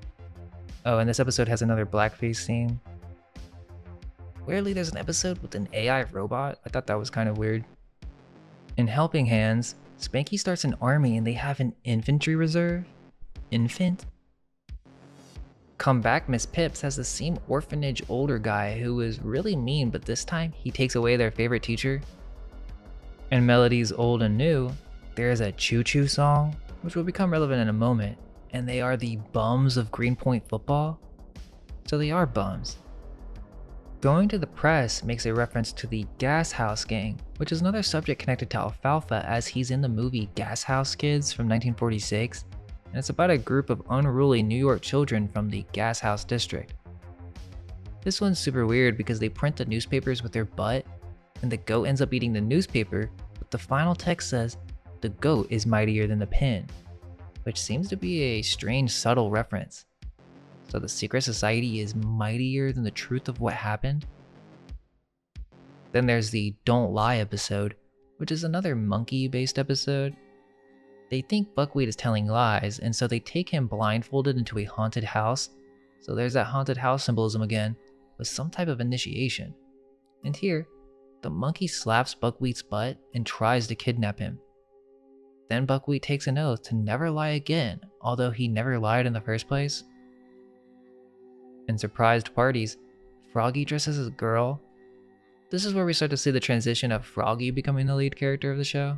S1: Oh, and this episode has another blackface scene. Weirdly, there's an episode with an AI robot. I thought that was kind of weird. In Helping Hands, Spanky starts an army and they have an infantry reserve. Infant? Come Back Miss Pips has the same orphanage older guy who is really mean, but this time he takes away their favorite teacher. In Melodies Old and New, there is a Choo Choo song, which will become relevant in a moment, and they are the bums of Greenpoint football. So they are bums. Going to the Press makes a reference to the Gas House Gang, which is another subject connected to Alfalfa as he's in the movie Gas House Kids from 1946, and it's about a group of unruly New York children from the Gas House District. This one's super weird because they print the newspapers with their butt, and the goat ends up eating the newspaper, but the final text says, "The goat is mightier than the pen," which seems to be a strange, subtle reference. So the secret society is mightier than the truth of what happened? Then there's the Don't Lie episode, which is another monkey-based episode. They think Buckwheat is telling lies, and so they take him blindfolded into a haunted house. So there's that haunted house symbolism again, with some type of initiation. And here, the monkey slaps Buckwheat's butt and tries to kidnap him. Then Buckwheat takes an oath to never lie again, although he never lied in the first place. In Surprised Parties, Froggy dresses as a girl. This is where we start to see the transition of Froggy becoming the lead character of the show.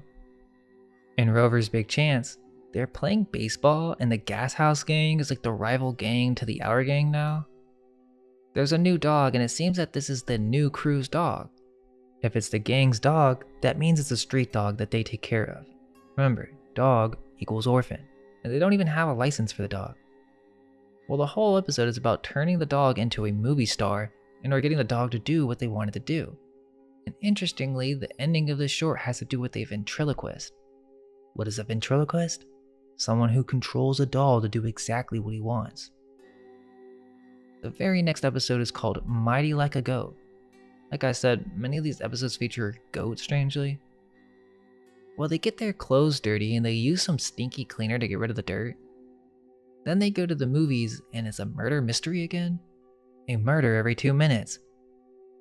S1: In Rover's Big Chance, they're playing baseball and the Gas House Gang is like the rival gang to the Our Gang now. There's a new dog and it seems that this is the new crew's dog. If it's the gang's dog, that means it's a street dog that they take care of. Remember, dog equals orphan, and they don't even have a license for the dog. Well, the whole episode is about turning the dog into a movie star and or getting the dog to do what they wanted to do. And interestingly, the ending of this short has to do with a ventriloquist. What is a ventriloquist? Someone who controls a doll to do exactly what he wants. The very next episode is called Mighty Like a Goat. Like I said, many of these episodes feature goats, strangely. Well, they get their clothes dirty and they use some stinky cleaner to get rid of the dirt. Then they go to the movies and it's a murder mystery again. A murder every 2 minutes.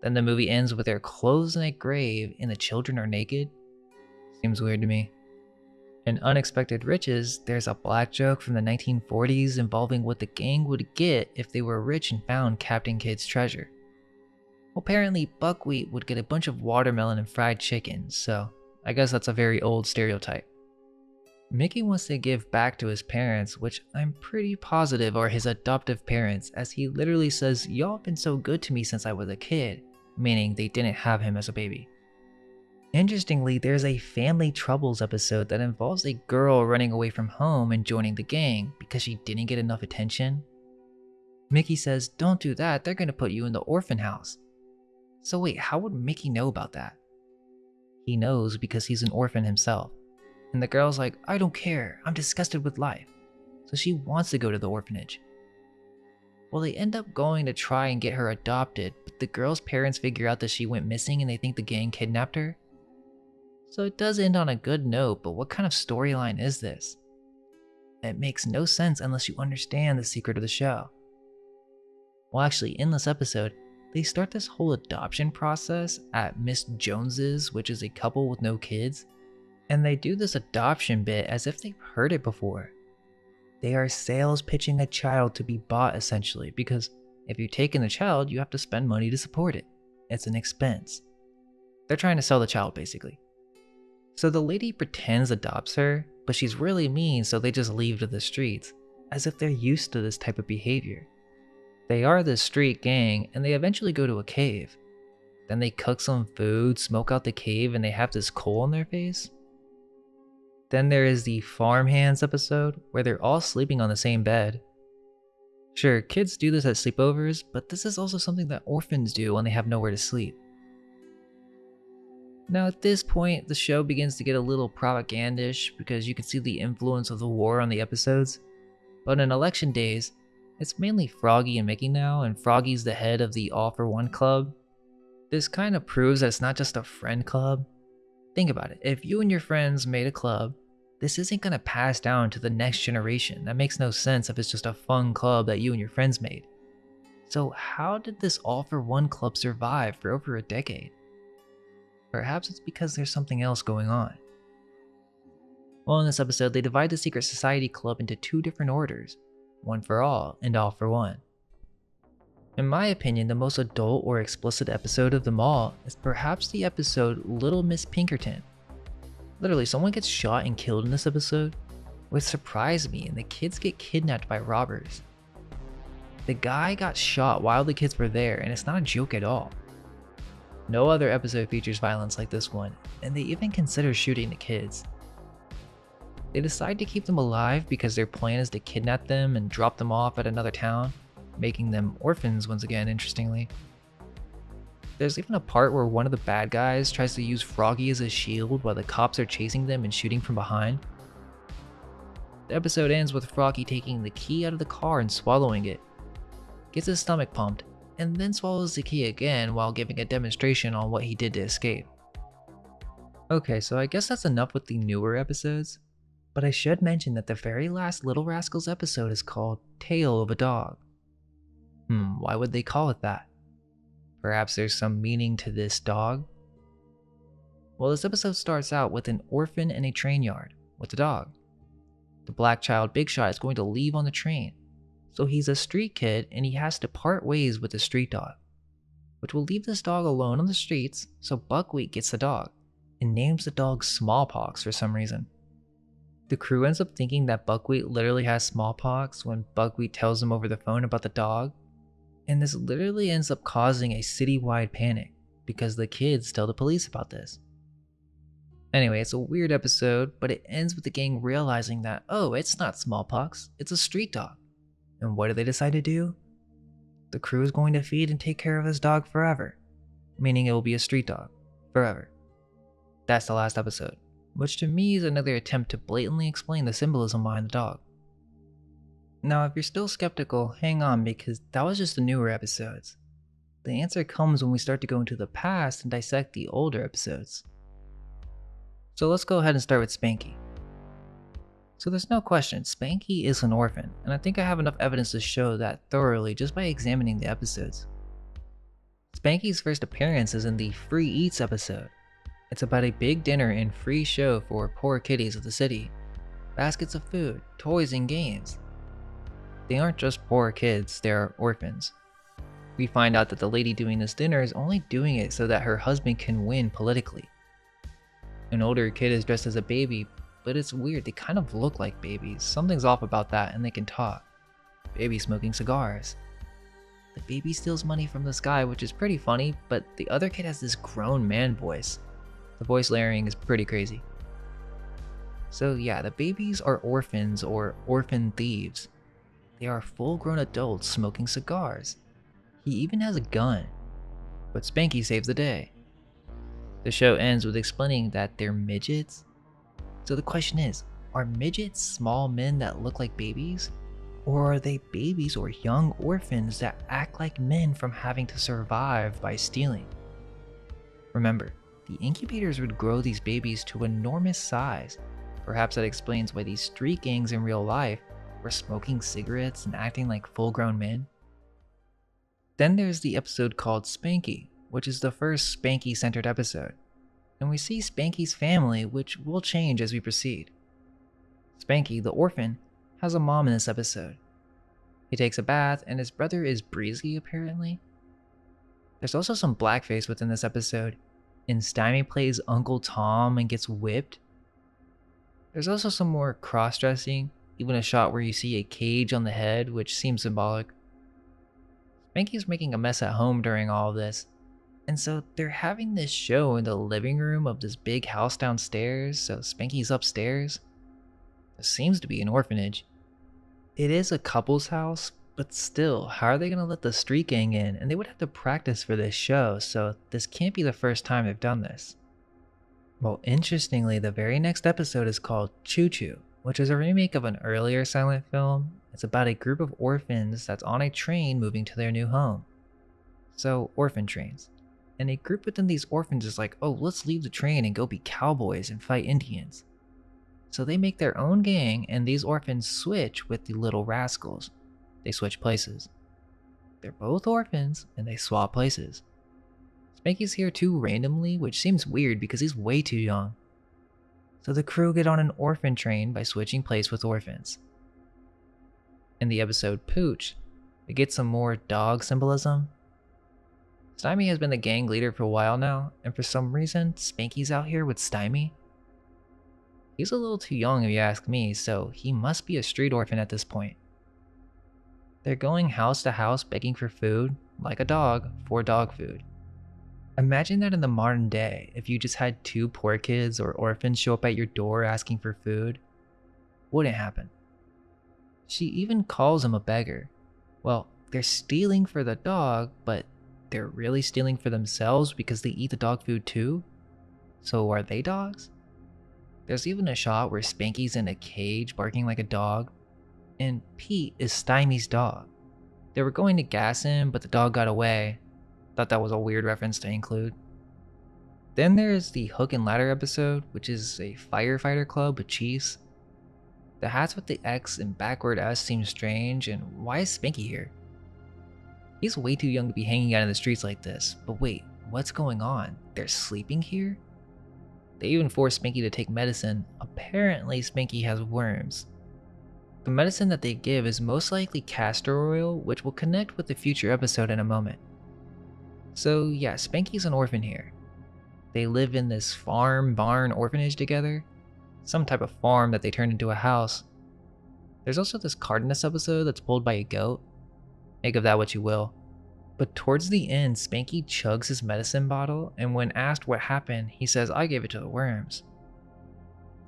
S1: Then the movie ends with their clothes in a grave and the children are naked. Seems weird to me. In Unexpected Riches, there's a black joke from the 1940s involving what the gang would get if they were rich and found Captain Kidd's treasure. Well, apparently Buckwheat would get a bunch of watermelon and fried chicken, so I guess that's a very old stereotype. Mickey wants to give back to his parents, which I'm pretty positive are his adoptive parents, as he literally says, "Y'all have been so good to me since I was a kid," meaning they didn't have him as a baby. Interestingly, there's a Family Troubles episode that involves a girl running away from home and joining the gang because she didn't get enough attention. Mickey says, "Don't do that, they're gonna put you in the orphan house." So wait, how would Mickey know about that? He knows because he's an orphan himself. And the girl's like, "I don't care, I'm disgusted with life." So she wants to go to the orphanage. Well, they end up going to try and get her adopted, but the girl's parents figure out that she went missing and they think the gang kidnapped her. So it does end on a good note, but what kind of storyline is this? It makes no sense unless you understand the secret of the show. Well, actually, in this episode, they start this whole adoption process at Miss Jones's, which is a couple with no kids. And they do this adoption bit as if they've heard it before. They are sales pitching a child to be bought essentially, because if you take in the child, you have to spend money to support it. It's an expense. They're trying to sell the child basically. So the lady pretends adopts her, but she's really mean, so they just leave to the streets, as if they're used to this type of behavior. They are the street gang, and they eventually go to a cave. Then they cook some food, smoke out the cave, and they have this coal on their face. Then there is the Farmhands episode, where they're all sleeping on the same bed. Sure, kids do this at sleepovers, but this is also something that orphans do when they have nowhere to sleep. Now at this point, the show begins to get a little propagandish because you can see the influence of the war on the episodes. But in election days, it's mainly Froggy and Mickey now, and Froggy's the head of the All for One club. This kind of proves that it's not just a friend club. Think about it, if you and your friends made a club, this isn't going to pass down to the next generation. That makes no sense if it's just a fun club that you and your friends made. So how did this All for One club survive for over a decade? Perhaps it's because there's something else going on. Well, in this episode, they divide the Secret Society Club into 2 different orders, one for all and all for one. In my opinion, the most adult or explicit episode of them all is perhaps the episode Little Miss Pinkerton. Literally, someone gets shot and killed in this episode, which surprised me, and the kids get kidnapped by robbers. The guy got shot while the kids were there, and it's not a joke at all. No other episode features violence like this one, and they even consider shooting the kids. They decide to keep them alive because their plan is to kidnap them and drop them off at another town, making them orphans once again, interestingly. There's even a part where one of the bad guys tries to use Froggy as a shield while the cops are chasing them and shooting from behind. The episode ends with Froggy taking the key out of the car and swallowing it, gets his stomach pumped, and then swallows the key again while giving a demonstration on what he did to escape. Okay, so I guess that's enough with the newer episodes, but I should mention that the very last Little Rascals episode is called Tale of a Dog. Why would they call it that? Perhaps there's some meaning to this dog? Well, this episode starts out with an orphan in a train yard with a dog. The black child Big Shot is going to leave on the train, so he's a street kid and he has to part ways with the street dog. which will leave this dog alone on the streets, so Buckwheat gets the dog and names the dog Smallpox for some reason. The crew ends up thinking that Buckwheat literally has smallpox when Buckwheat tells them over the phone about the dog, and this literally ends up causing a citywide panic because the kids tell the police about this. Anyway, it's a weird episode, but it ends with the gang realizing that, oh, it's not smallpox, it's a street dog. And what do they decide to do? The crew is going to feed and take care of this dog forever, meaning it will be a street dog forever. That's the last episode, which to me is another attempt to blatantly explain the symbolism behind the dog. Now, if you're still skeptical, hang on, because that was just the newer episodes. The answer comes when we start to go into the past and dissect the older episodes. So let's go ahead and start with Spanky. So there's no question, Spanky is an orphan, and I think I have enough evidence to show that thoroughly just by examining the episodes. Spanky's first appearance is in the Free Eats episode. It's about a big dinner and free show for poor kiddies of the city. Baskets of food, toys, and games. They aren't just poor kids, they are orphans. We find out that the lady doing this dinner is only doing it so that her husband can win politically. An older kid is dressed as a baby, but it's weird, they kind of look like babies. Something's off about that, and they can talk. Baby smoking cigars. The baby steals money from this guy, which is pretty funny, but the other kid has this grown man voice. The voice layering is pretty crazy. So yeah, the babies are orphans or orphan thieves. They are full-grown adults smoking cigars. He even has a gun. But Spanky saves the day. The show ends with explaining that they're midgets. So the question is, are midgets small men that look like babies? Or are they babies or young orphans that act like men from having to survive by stealing? Remember, the incubators would grow these babies to enormous size. Perhaps that explains why these street gangs in real life were smoking cigarettes and acting like full-grown men. Then there's the episode called Spanky, which is the first Spanky-centered episode. And we see Spanky's family, which will change as we proceed. Spanky, the orphan, has a mom in this episode. He takes a bath, and his brother is breezy, apparently. There's also some blackface within this episode, and Stymie plays Uncle Tom and gets whipped. There's also some more cross-dressing, even a shot where you see a cage on the head, which seems symbolic. Spanky's making a mess at home during all of this, and so they're having this show in the living room of this big house downstairs, so Spanky's upstairs. It seems to be an orphanage. It is a couple's house, but still, how are they going to let the street gang in? And they would have to practice for this show, so this can't be the first time they've done this. Well, interestingly, the very next episode is called Choo Choo, which is a remake of an earlier silent film. It's about a group of orphans that's on a train moving to their new home. So, orphan trains. And a group within these orphans is like, oh, let's leave the train and go be cowboys and fight Indians. So they make their own gang, and these orphans switch with the little rascals. They switch places. They're both orphans, and they swap places. Spanky's here too randomly, which seems weird because he's way too young. So the crew get on an orphan train by switching place with orphans. In the episode Pooch, we get some more dog symbolism. Stymie has been the gang leader for a while now, and for some reason, Spanky's out here with Stymie. He's a little too young if you ask me, so he must be a street orphan at this point. They're going house to house begging for food, like a dog, for dog food. Imagine that in the modern day, if you just had two poor kids or orphans show up at your door asking for food. Wouldn't happen. She even calls him a beggar. Well, they're stealing for the dog, but they're really stealing for themselves because they eat the dog food too? So are they dogs? There's even a shot where Spanky's in a cage barking like a dog, and Pete is Stymie's dog. They were going to gas him, but the dog got away. Thought that was a weird reference to include. Then there's the Hook and Ladder episode, which is a firefighter club with chiefs. The hats with the X and backward S seem strange, and why is Spanky here? He's way too young to be hanging out in the streets like this, but wait, what's going on? They're sleeping here? They even force Spanky to take medicine. Apparently Spanky has worms. The medicine that they give is most likely castor oil, which will connect with the future episode in a moment. So yeah, Spanky's an orphan here. They live in this farm, barn, orphanage together. Some type of farm that they turned into a house. There's also this cart in this episode that's pulled by a goat. Make of that what you will. But towards the end, Spanky chugs his medicine bottle, and when asked what happened, he says, "I gave it to the worms."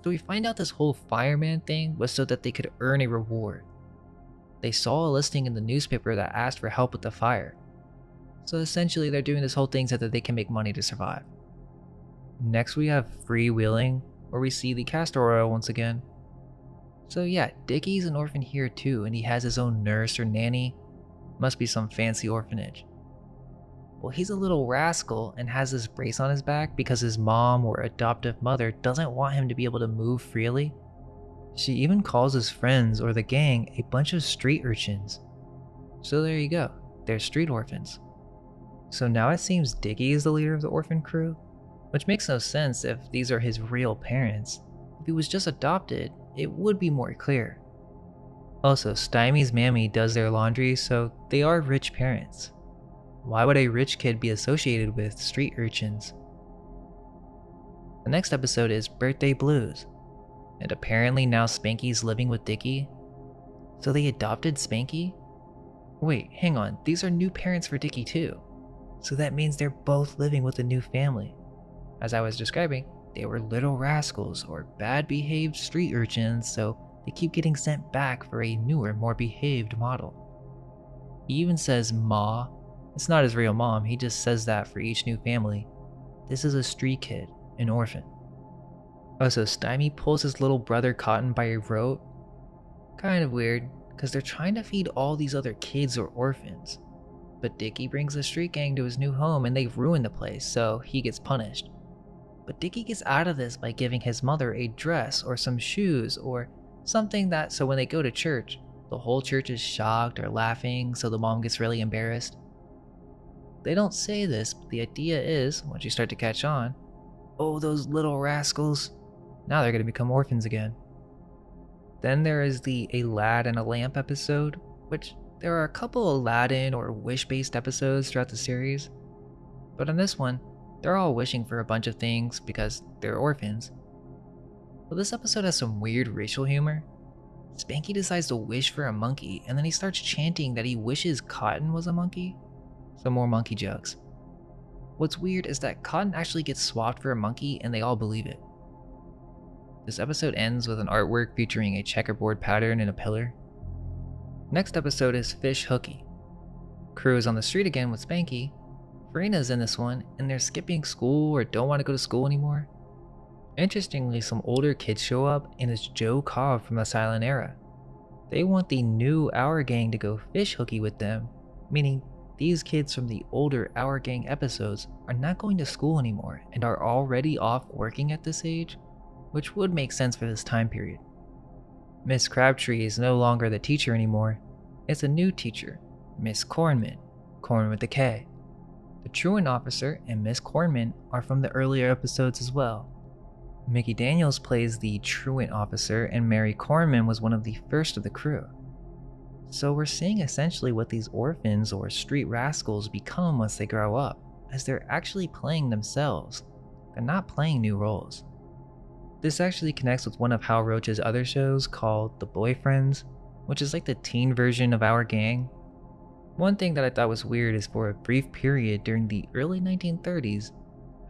S1: So we find out this whole fireman thing was so that they could earn a reward. They saw a listing in the newspaper that asked for help with the fire. So essentially they're doing this whole thing so that they can make money to survive. Next we have freewheeling, where we see the castor oil once again. So yeah, Dickie's an orphan here too, and he has his own nurse or nanny. Must be some fancy orphanage. Well, he's a little rascal and has this brace on his back because his mom or adoptive mother doesn't want him to be able to move freely. She even calls his friends or the gang a bunch of street urchins. So there you go, they're street orphans. So now it seems Dickie is the leader of the orphan crew, which makes no sense if these are his real parents. If he was just adopted, it would be more clear. Also, Stymie's mammy does their laundry, so they are rich parents. Why would a rich kid be associated with street urchins? The next episode is Birthday Blues, and apparently now Spanky's living with Dickie. So they adopted Spanky? Wait, hang on, these are new parents for Dickie too. So that means they're both living with a new family. As I was describing, they were little rascals or bad behaved street urchins, so they keep getting sent back for a newer, more behaved model. He even says Ma. It's not his real mom, he just says that for each new family. This is a street kid, an orphan. Also, Stymie pulls his little brother Cotton by a rope. Kind of weird, because they're trying to feed all these other kids or orphans. But Dickie brings the street gang to his new home and they ruin the place, so he gets punished. But Dickie gets out of this by giving his mother a dress or some shoes or something that so when they go to church, the whole church is shocked or laughing, so the mom gets really embarrassed. They don't say this, but the idea is, once you start to catch on, oh, those little rascals, now they're going to become orphans again. Then there is the A Lad and a Lamp episode, which there are a couple Aladdin or wish-based episodes throughout the series, but in this one, they're all wishing for a bunch of things because they're orphans. But this episode has some weird racial humor. Spanky decides to wish for a monkey, and then he starts chanting that he wishes Cotton was a monkey. Some more monkey jokes. What's weird is that Cotton actually gets swapped for a monkey and they all believe it. This episode ends with an artwork featuring a checkerboard pattern and a pillar. Next episode is Fish Hooky. Crew is on the street again with Spanky. Farina's in this one, and they're skipping school or don't want to go to school anymore. Interestingly, some older kids show up, and it's Joe Cobb from the Silent Era. They want the new Our Gang to go fish hooky with them, meaning these kids from the older Our Gang episodes are not going to school anymore and are already off working at this age, which would make sense for this time period. Miss Crabtree is no longer the teacher anymore. It's a new teacher, Miss Cornman, Corn with a K. The truant officer and Miss Cornman are from the earlier episodes as well. Mickey Daniels plays the truant officer, and Mary Cornman was one of the first of the crew. So we're seeing essentially what these orphans or street rascals become once they grow up, as they're actually playing themselves. They're not playing new roles. This actually connects with one of Hal Roach's other shows called The Boyfriends, which is like the teen version of Our Gang. One thing that I thought was weird is for a brief period during the early 1930s,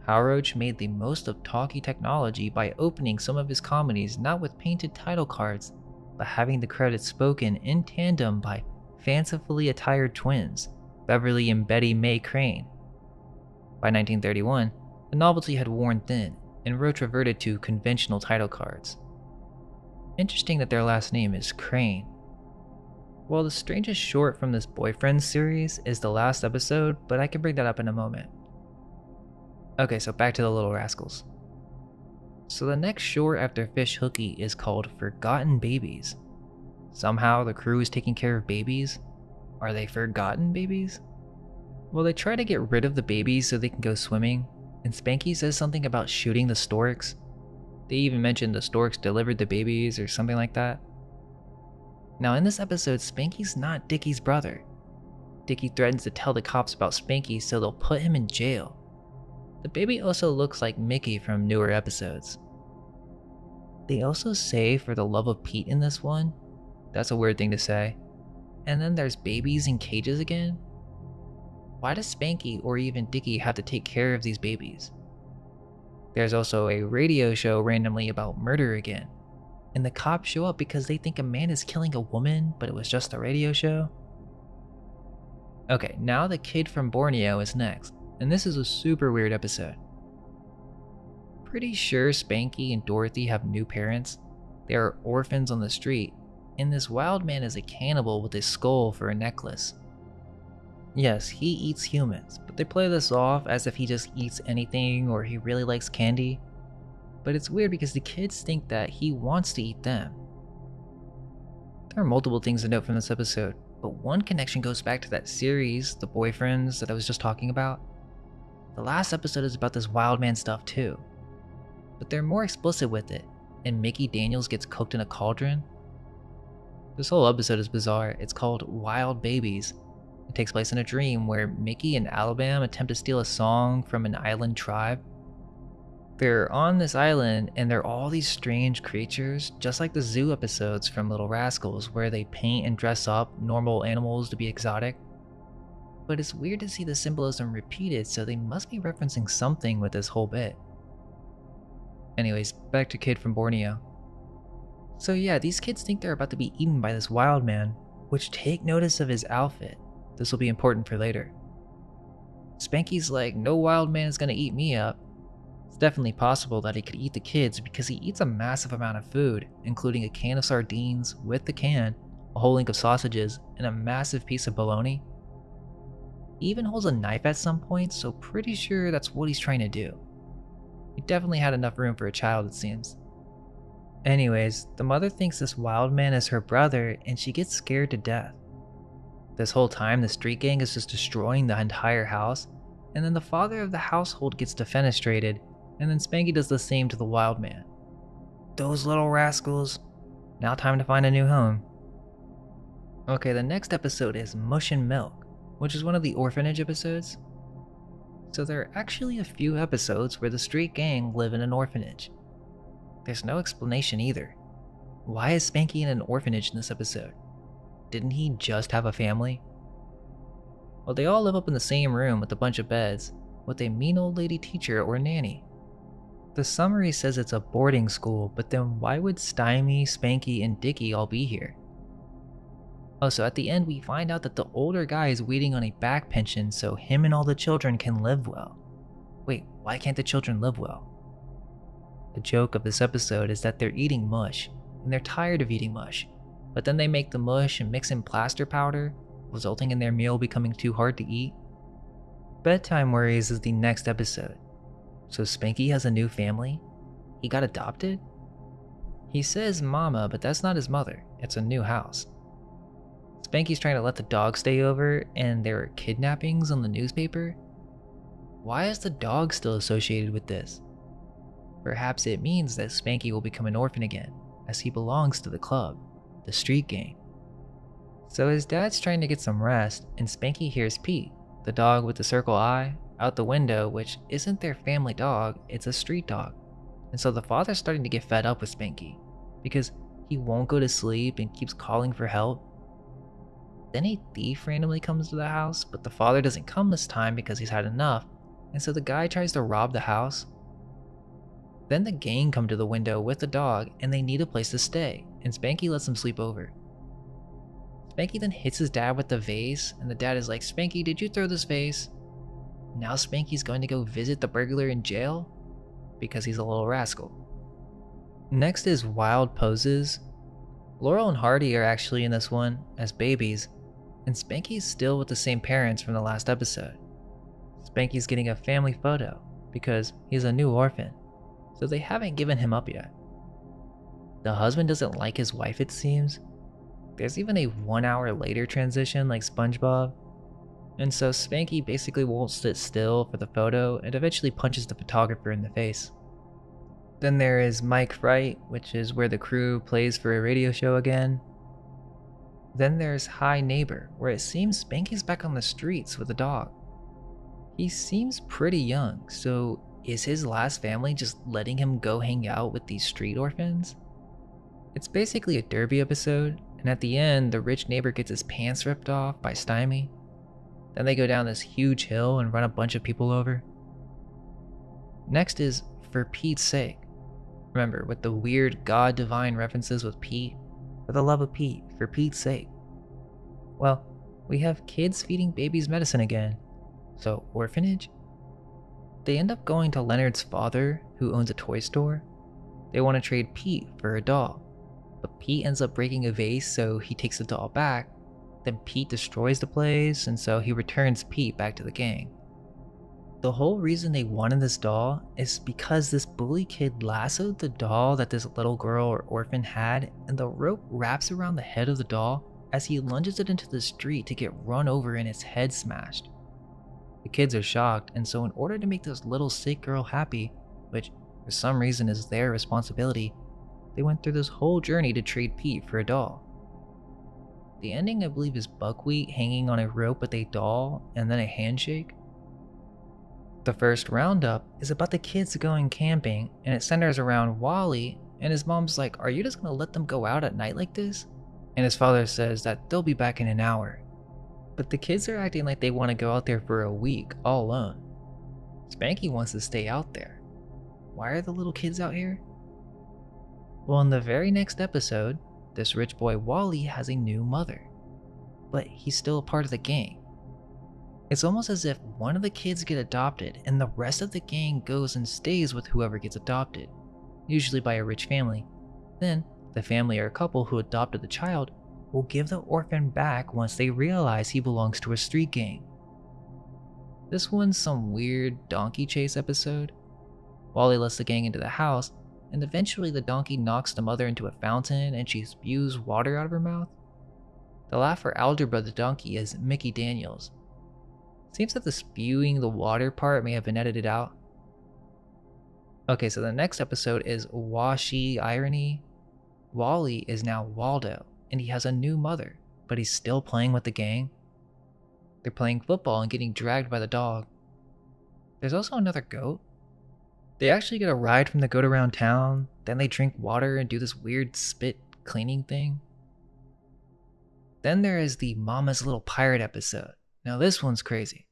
S1: Hal Roach made the most of talkie technology by opening some of his comedies not with painted title cards, but having the credits spoken in tandem by fancifully attired twins, Beverly and Betty Mae Crane. By 1931, the novelty had worn thin, and Roach reverted to conventional title cards. Interesting that their last name is Crane. Well, the strangest short from this Boyfriend series is the last episode, but I can bring that up in a moment. Okay, so back to the Little Rascals. So the next short after Fish Hooky is called Forgotten Babies. Somehow the crew is taking care of babies. Are they forgotten babies? Well, they try to get rid of the babies so they can go swimming, and Spanky says something about shooting the storks. They even mention the storks delivered the babies or something like that. Now in this episode, Spanky's not Dickie's brother. Dickie threatens to tell the cops about Spanky so they'll put him in jail. The baby also looks like Mickey from newer episodes. They also say for the love of Pete in this one. That's a weird thing to say. And then there's babies in cages again? Why does Spanky or even Dickie have to take care of these babies? There's also a radio show randomly about murder again. And the cops show up because they think a man is killing a woman, but it was just a radio show? Okay, now the kid from Borneo is next, and this is a super weird episode. Pretty sure Spanky and Dorothy have new parents. They are orphans on the street, and this wild man is a cannibal with a skull for a necklace. Yes, he eats humans, but they play this off as if he just eats anything or he really likes candy. But it's weird because the kids think that he wants to eat them. There are multiple things to note from this episode, but one connection goes back to that series, The Boyfriends, that I was just talking about. The last episode is about this wild man stuff too, but they're more explicit with it, and Mickey Daniels gets cooked in a cauldron. This whole episode is bizarre. It's called Wild Babies. It takes place in a dream where Mickey and Alabama attempt to steal a song from an island tribe. They're on this island and there are all these strange creatures, just like the zoo episodes from Little Rascals where they paint and dress up normal animals to be exotic. But it's weird to see the symbolism repeated, so they must be referencing something with this whole bit. Anyways, back to Kid from Borneo. So yeah, these kids think they're about to be eaten by this wild man, which take notice of his outfit. This will be important for later. Spanky's like, no wild man is gonna eat me up. It's definitely possible that he could eat the kids because he eats a massive amount of food, including a can of sardines with the can, a whole link of sausages, and a massive piece of bologna. He even holds a knife at some point, so pretty sure that's what he's trying to do. He definitely had enough room for a child, it seems. Anyways, the mother thinks this wild man is her brother and she gets scared to death. This whole time, the street gang is just destroying the entire house, and then the father of the household gets defenestrated, and then Spanky does the same to the wild man. Those little rascals. Now time to find a new home. Okay, the next episode is Mush and Milk, which is one of the orphanage episodes. So there are actually a few episodes where the street gang live in an orphanage. There's no explanation either. Why is Spanky in an orphanage in this episode? Didn't he just have a family? Well, they all live up in the same room with a bunch of beds, with a mean old lady teacher or nanny. The summary says it's a boarding school, but then why would Stymie, Spanky, and Dickie all be here? Oh, so at the end we find out that the older guy is waiting on a back pension so him and all the children can live well. Wait, why can't the children live well? The joke of this episode is that they're eating mush, and they're tired of eating mush, but then they make the mush and mix in plaster powder, resulting in their meal becoming too hard to eat. Bedtime Worries is the next episode. So Spanky has a new family? He got adopted? He says mama, but that's not his mother. It's a new house. Spanky's trying to let the dog stay over, and there are kidnappings on the newspaper? Why is the dog still associated with this? Perhaps it means that Spanky will become an orphan again, as he belongs to the club, the street gang. So his dad's trying to get some rest, and Spanky hears Pete, the dog with the circle eye, out the window, which isn't their family dog, it's a street dog. And so the father's starting to get fed up with Spanky, because he won't go to sleep and keeps calling for help. Then a thief randomly comes to the house, but the father doesn't come this time because he's had enough, and so the guy tries to rob the house. Then the gang come to the window with the dog, and they need a place to stay, and Spanky lets them sleep over. Spanky then hits his dad with the vase, and the dad is like, Spanky, did you throw this vase? Now Spanky's going to go visit the burglar in jail? Because he's a little rascal. Next is Wild Poses. Laurel and Hardy are actually in this one, as babies, and Spanky's still with the same parents from the last episode. Spanky's getting a family photo, because he's a new orphan, so they haven't given him up yet. The husband doesn't like his wife, it seems. There's even a 1 hour later transition like SpongeBob. And so Spanky basically won't sit still for the photo and eventually punches the photographer in the face. Then there is Mike Fright, which is where the crew plays for a radio show again. Then there's High Neighbor, where it seems Spanky's back on the streets with a dog. He seems pretty young, so is his last family just letting him go hang out with these street orphans? It's basically a derby episode, and at the end, the rich neighbor gets his pants ripped off by Stymie. Then they go down this huge hill and run a bunch of people over. Next is For Pete's Sake. Remember, with the weird God Divine references with Pete, for the love of Pete, for Pete's sake. Well, we have kids feeding babies medicine again. So, orphanage? They end up going to Leonard's father, who owns a toy store. They want to trade Pete for a doll, but Pete ends up breaking a vase, so he takes the doll back. Then Pete destroys the place, and so he returns Pete back to the gang. The whole reason they wanted this doll is because this bully kid lassoed the doll that this little girl or orphan had, and the rope wraps around the head of the doll as he lunges it into the street to get run over and its head smashed. The kids are shocked, and so in order to make this little sick girl happy, which for some reason is their responsibility, they went through this whole journey to trade Pete for a doll. The ending, I believe, is Buckwheat hanging on a rope with a doll and then a handshake. The first roundup is about the kids going camping, and it centers around Wally, and his mom's like, "Are you just gonna let them go out at night like this?" And his father says that they'll be back in an hour. But the kids are acting like they want to go out there for a week all alone. Spanky wants to stay out there. Why are the little kids out here? Well, in the very next episode, this rich boy Wally has a new mother, but he's still a part of the gang. It's almost as if one of the kids get adopted and the rest of the gang goes and stays with whoever gets adopted, usually by a rich family. Then, the family or couple who adopted the child will give the orphan back once they realize he belongs to a street gang. This one's some weird donkey chase episode. Wally lets the gang into the house, and eventually the donkey knocks the mother into a fountain and she spews water out of her mouth. The laugh for Algebra the donkey is Mickey Daniels. Seems that the spewing the water part may have been edited out. Okay, so the next episode is Washi Irony. Wally is now Waldo, and he has a new mother, but he's still playing with the gang. They're playing football and getting dragged by the dog. There's also another goat. They actually get a ride from the goat around town, then they drink water and do this weird spit cleaning thing. Then there is the Mama's Little Pirate episode. Now this one's crazy.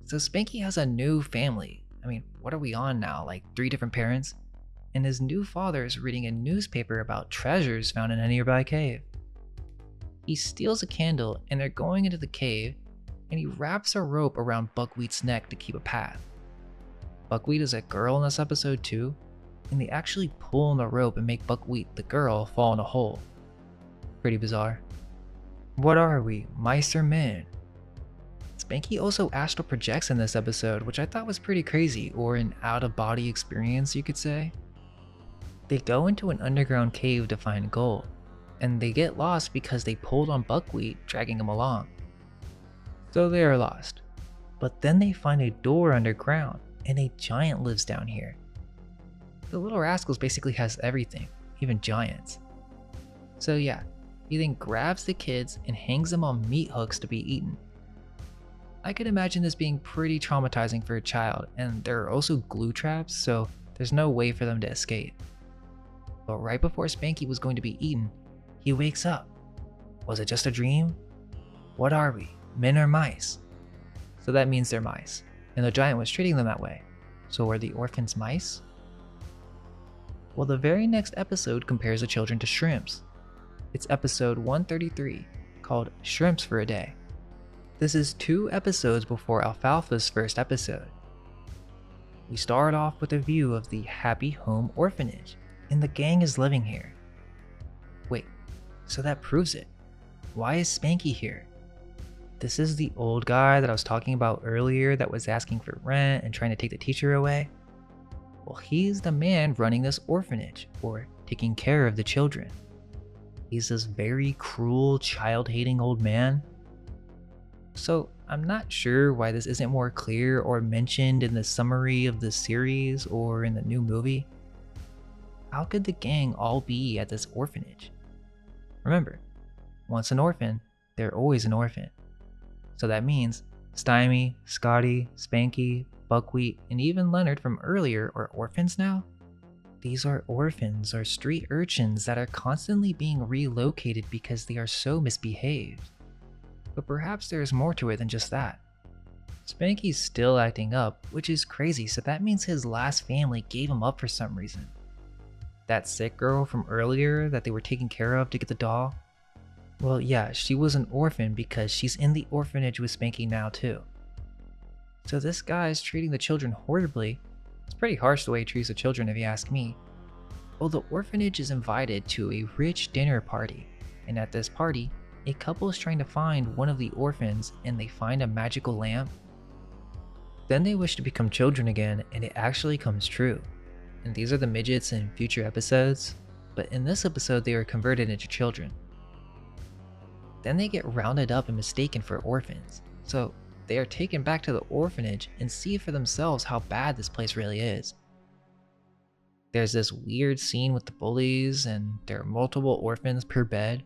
S1: So Spanky has a new family. I mean, what are we on now? Like 3 different parents? And his new father is reading a newspaper about treasures found in a nearby cave. He steals a candle and they're going into the cave, and he wraps a rope around Buckwheat's neck to keep a path. Buckwheat is a girl in this episode too, and they actually pull on the rope and make Buckwheat, the girl, fall in a hole. Pretty bizarre. What are we, mice or men? Spanky also astral projects in this episode, which I thought was pretty crazy, or an out-of-body experience you could say. They go into an underground cave to find gold, and they get lost because they pulled on Buckwheat, dragging him along. So they are lost. But then they find a door underground, and a giant lives down here. The Little Rascals basically has everything, even giants. So yeah, he then grabs the kids and hangs them on meat hooks to be eaten. I could imagine this being pretty traumatizing for a child, and there are also glue traps, so there's no way for them to escape. But right before Spanky was going to be eaten, he wakes up. Was it just a dream? What are we, men or mice? So that means they're mice, and the giant was treating them that way. So were the orphans mice? Well, the very next episode compares the children to shrimps. It's episode 133, called Shrimps for a Day. This is 2 episodes before Alfalfa's first episode. We start off with a view of the Happy Home Orphanage, and the gang is living here. Wait, so that proves it. Why is Spanky here? This is the old guy that I was talking about earlier that was asking for rent and trying to take the teacher away? Well, he's the man running this orphanage, or taking care of the children. He's this very cruel, child-hating old man. So I'm not sure why this isn't more clear or mentioned in the summary of the series or in the new movie. How could the gang all be at this orphanage? Remember, once an orphan, they're always an orphan. So that means Stymie, Scotty, Spanky, Buckwheat, and even Leonard from earlier are orphans now? These are orphans or street urchins that are constantly being relocated because they are so misbehaved. But perhaps there's more to it than just that. Spanky's still acting up, which is crazy, so that means his last family gave him up for some reason. That sick girl from earlier that they were taking care of to get the doll? Well, yeah, she was an orphan because she's in the orphanage with Spanky now too. So this guy's treating the children horribly. It's pretty harsh the way he treats the children if you ask me. Well, the orphanage is invited to a rich dinner party, and at this party, a couple is trying to find one of the orphans and they find a magical lamp. Then they wish to become children again and it actually comes true. And these are the midgets in future episodes, but in this episode they are converted into children. Then they get rounded up and mistaken for orphans, so they are taken back to the orphanage and see for themselves how bad this place really is. There's this weird scene with the bullies and there are multiple orphans per bed.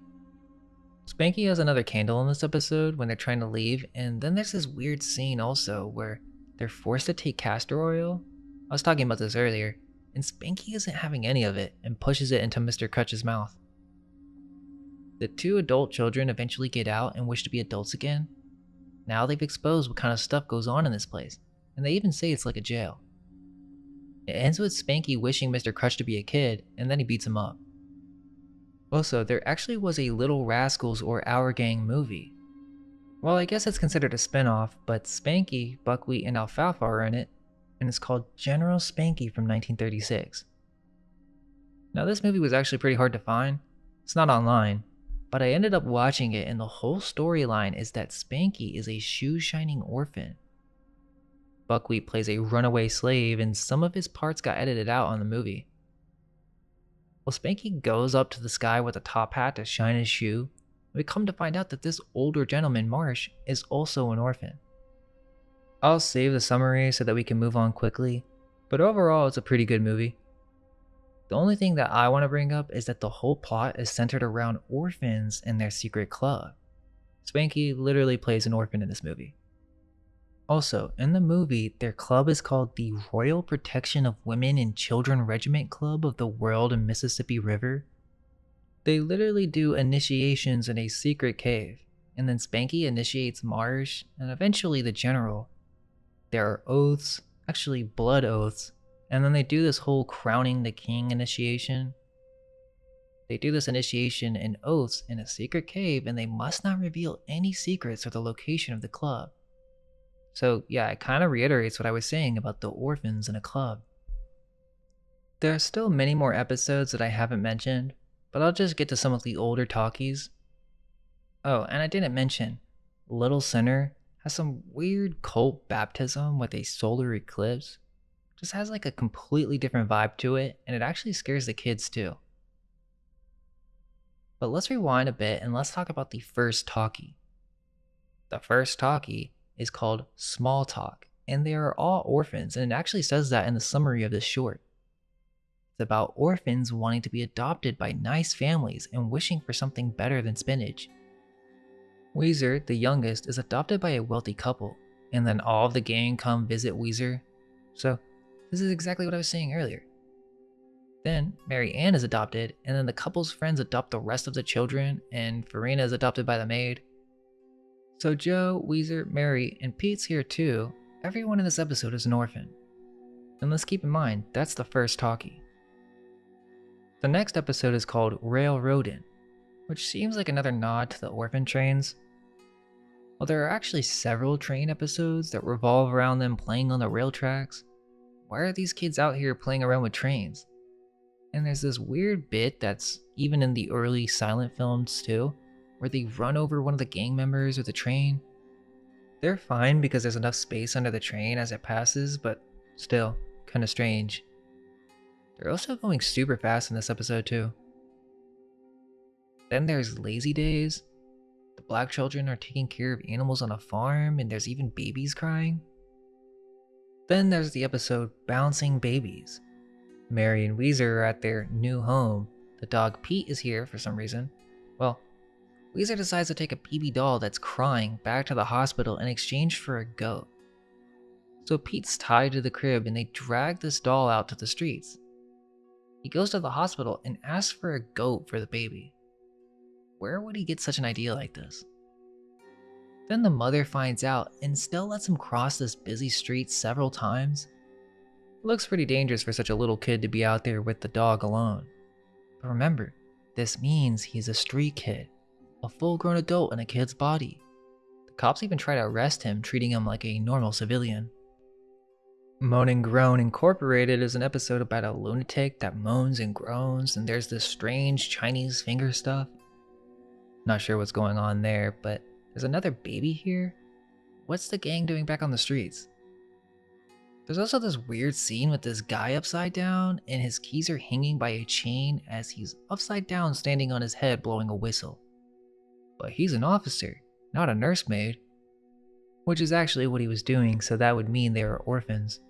S1: Spanky has another candle in this episode when they're trying to leave, and then there's this weird scene also where they're forced to take castor oil. I was talking about this earlier, and Spanky isn't having any of it and pushes it into Mr. Crutch's mouth. The two adult children eventually get out and wish to be adults again. Now they've exposed what kind of stuff goes on in this place, and they even say it's like a jail. It ends with Spanky wishing Mr. Crutch to be a kid, and then he beats him up. Also, there actually was a Little Rascals or Our Gang movie. Well, I guess it's considered a spin-off, but Spanky, Buckwheat, and Alfalfa are in it, and it's called General Spanky from 1936. Now this movie was actually pretty hard to find. It's not online, but I ended up watching it and the whole storyline is that Spanky is a shoe-shining orphan. Buckwheat plays a runaway slave and some of his parts got edited out on the movie. Well, Spanky goes up to the sky with a top hat to shine his shoe. We come to find out that this older gentleman, Marsh, is also an orphan. I'll save the summary so that we can move on quickly, but overall it's a pretty good movie. The only thing that I want to bring up is that the whole plot is centered around orphans and their secret club. Spanky literally plays an orphan in this movie. Also, in the movie, their club is called the Royal Protection of Women and Children Regiment Club of the World in Mississippi River. They literally do initiations in a secret cave, and then Spanky initiates Marsh and eventually the general. There are oaths, actually blood oaths, and then they do this whole crowning the king initiation. They do this initiation and oaths in a secret cave and they must not reveal any secrets or the location of the club. So yeah, it kind of reiterates what I was saying about the orphans in a club. There are still many more episodes that I haven't mentioned, but I'll just get to some of the older talkies. Oh, and I didn't mention, Little Sinner has some weird cult baptism with a solar eclipse. Just has like a completely different vibe to it, and it actually scares the kids too. But let's rewind a bit and let's talk about the first talkie. The first talkie is called Small Talk, and they are all orphans, and it actually says that in the summary of this short. It's about orphans wanting to be adopted by nice families and wishing for something better than spinach. Weezer, the youngest, is adopted by a wealthy couple, and then all of the gang come visit Weezer. So, this is exactly what I was saying earlier. Then, Mary Ann is adopted, and then the couple's friends adopt the rest of the children, and Farina is adopted by the maid. So Joe, Weezer, Mary, and Pete's here too. Everyone in this episode is an orphan. And let's keep in mind, that's the first talkie. The next episode is called Railroadin', which seems like another nod to the orphan trains. While there are actually several train episodes that revolve around them playing on the rail tracks, why are these kids out here playing around with trains? And there's this weird bit that's even in the early silent films too, where they run over one of the gang members with a train. They're fine because there's enough space under the train as it passes, but still, kinda strange. They're also going super fast in this episode too. Then there's Lazy Days. The black children are taking care of animals on a farm and there's even babies crying. Then there's the episode Bouncing Babies. Mary and Weezer are at their new home. The dog Pete is here for some reason. Well, Weezer decides to take a baby doll that's crying back to the hospital in exchange for a goat. So Pete's tied to the crib and they drag this doll out to the streets. He goes to the hospital and asks for a goat for the baby. Where would he get such an idea like this? Then the mother finds out and still lets him cross this busy street several times. It looks pretty dangerous for such a little kid to be out there with the dog alone. But remember, this means he's a street kid, a full-grown adult in a kid's body. The cops even try to arrest him, treating him like a normal civilian. Moan and Groan Incorporated is an episode about a lunatic that moans and groans, and there's this strange Chinese finger stuff. Not sure what's going on there, but there's another baby here? What's the gang doing back on the streets? There's also this weird scene with this guy upside down, and his keys are hanging by a chain as he's upside down standing on his head blowing a whistle. But he's an officer, not a nursemaid. Which is actually what he was doing, so that would mean they were orphans.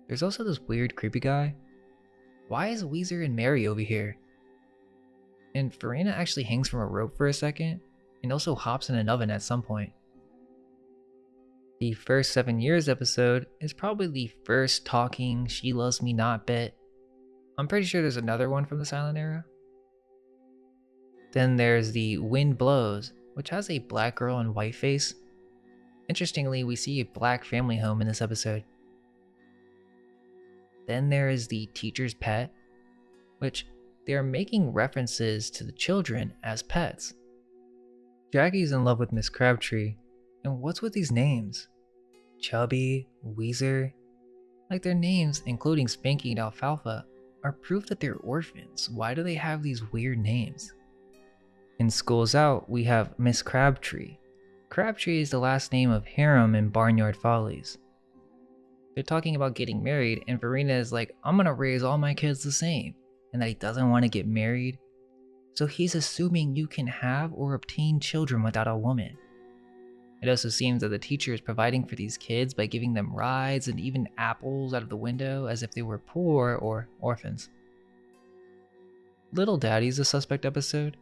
S1: There's also this weird creepy guy. Why is Weezer and Mary over here? And Farina actually hangs from a rope for a second, and also hops in an oven at some point. The first 7 years episode is probably the first talking She Loves Me Not bit. I'm pretty sure there's another one from the silent era. Then there's the Wind Blows, which has a black girl and white face. Interestingly, we see a black family home in this episode. Then there is the Teacher's Pet, which they are making references to the children as pets. Jackie's in love with Miss Crabtree, and what's with these names? Chubby, Weezer, like their names, including Spanky and Alfalfa, are proof that they're orphans. Why do they have these weird names? In School's Out, we have Miss Crabtree. Crabtree is the last name of Harem in Barnyard Follies. They're talking about getting married, and Farina is like, I'm gonna raise all my kids the same, and that he doesn't want to get married. So he's assuming you can have or obtain children without a woman. It also seems that the teacher is providing for these kids by giving them rides and even apples out of the window as if they were poor or orphans. Little Daddy's a suspect episode.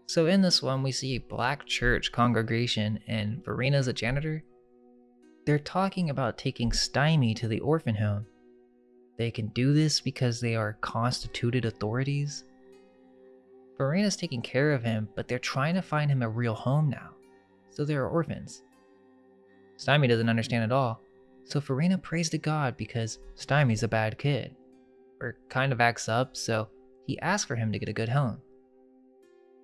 S1: So in this one, we see a black church congregation and Farina's a janitor. They're talking about taking Stymie to the orphan home. They can do this because they are constituted authorities. Farina's taking care of him, but they're trying to find him a real home now. So they're orphans. Stymie doesn't understand at all, so Farina prays to God because Stymie's a bad kid. Or kind of acts up, so he asks for him to get a good home.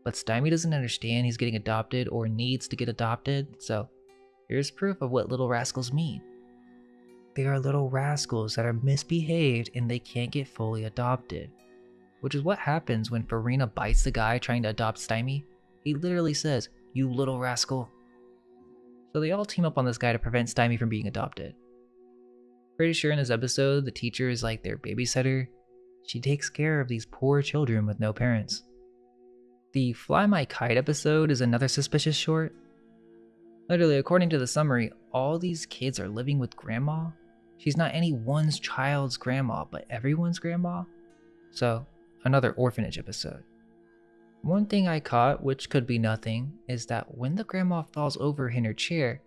S1: But Stymie doesn't understand he's getting adopted or needs to get adopted, so here's proof of what little rascals mean. They are little rascals that are misbehaved and they can't get fully adopted. Which is what happens when Farina bites the guy trying to adopt Stymie. He literally says, "You little rascal." So they all team up on this guy to prevent Stymie from being adopted. Pretty sure in this episode, the teacher is like their babysitter. She takes care of these poor children with no parents. The Fly My Kite episode is another suspicious short. Literally, according to the summary, all these kids are living with grandma. She's not any one child's grandma, but everyone's grandma. So, another orphanage episode. One thing I caught, which could be nothing, is that when the grandma falls over in her chair,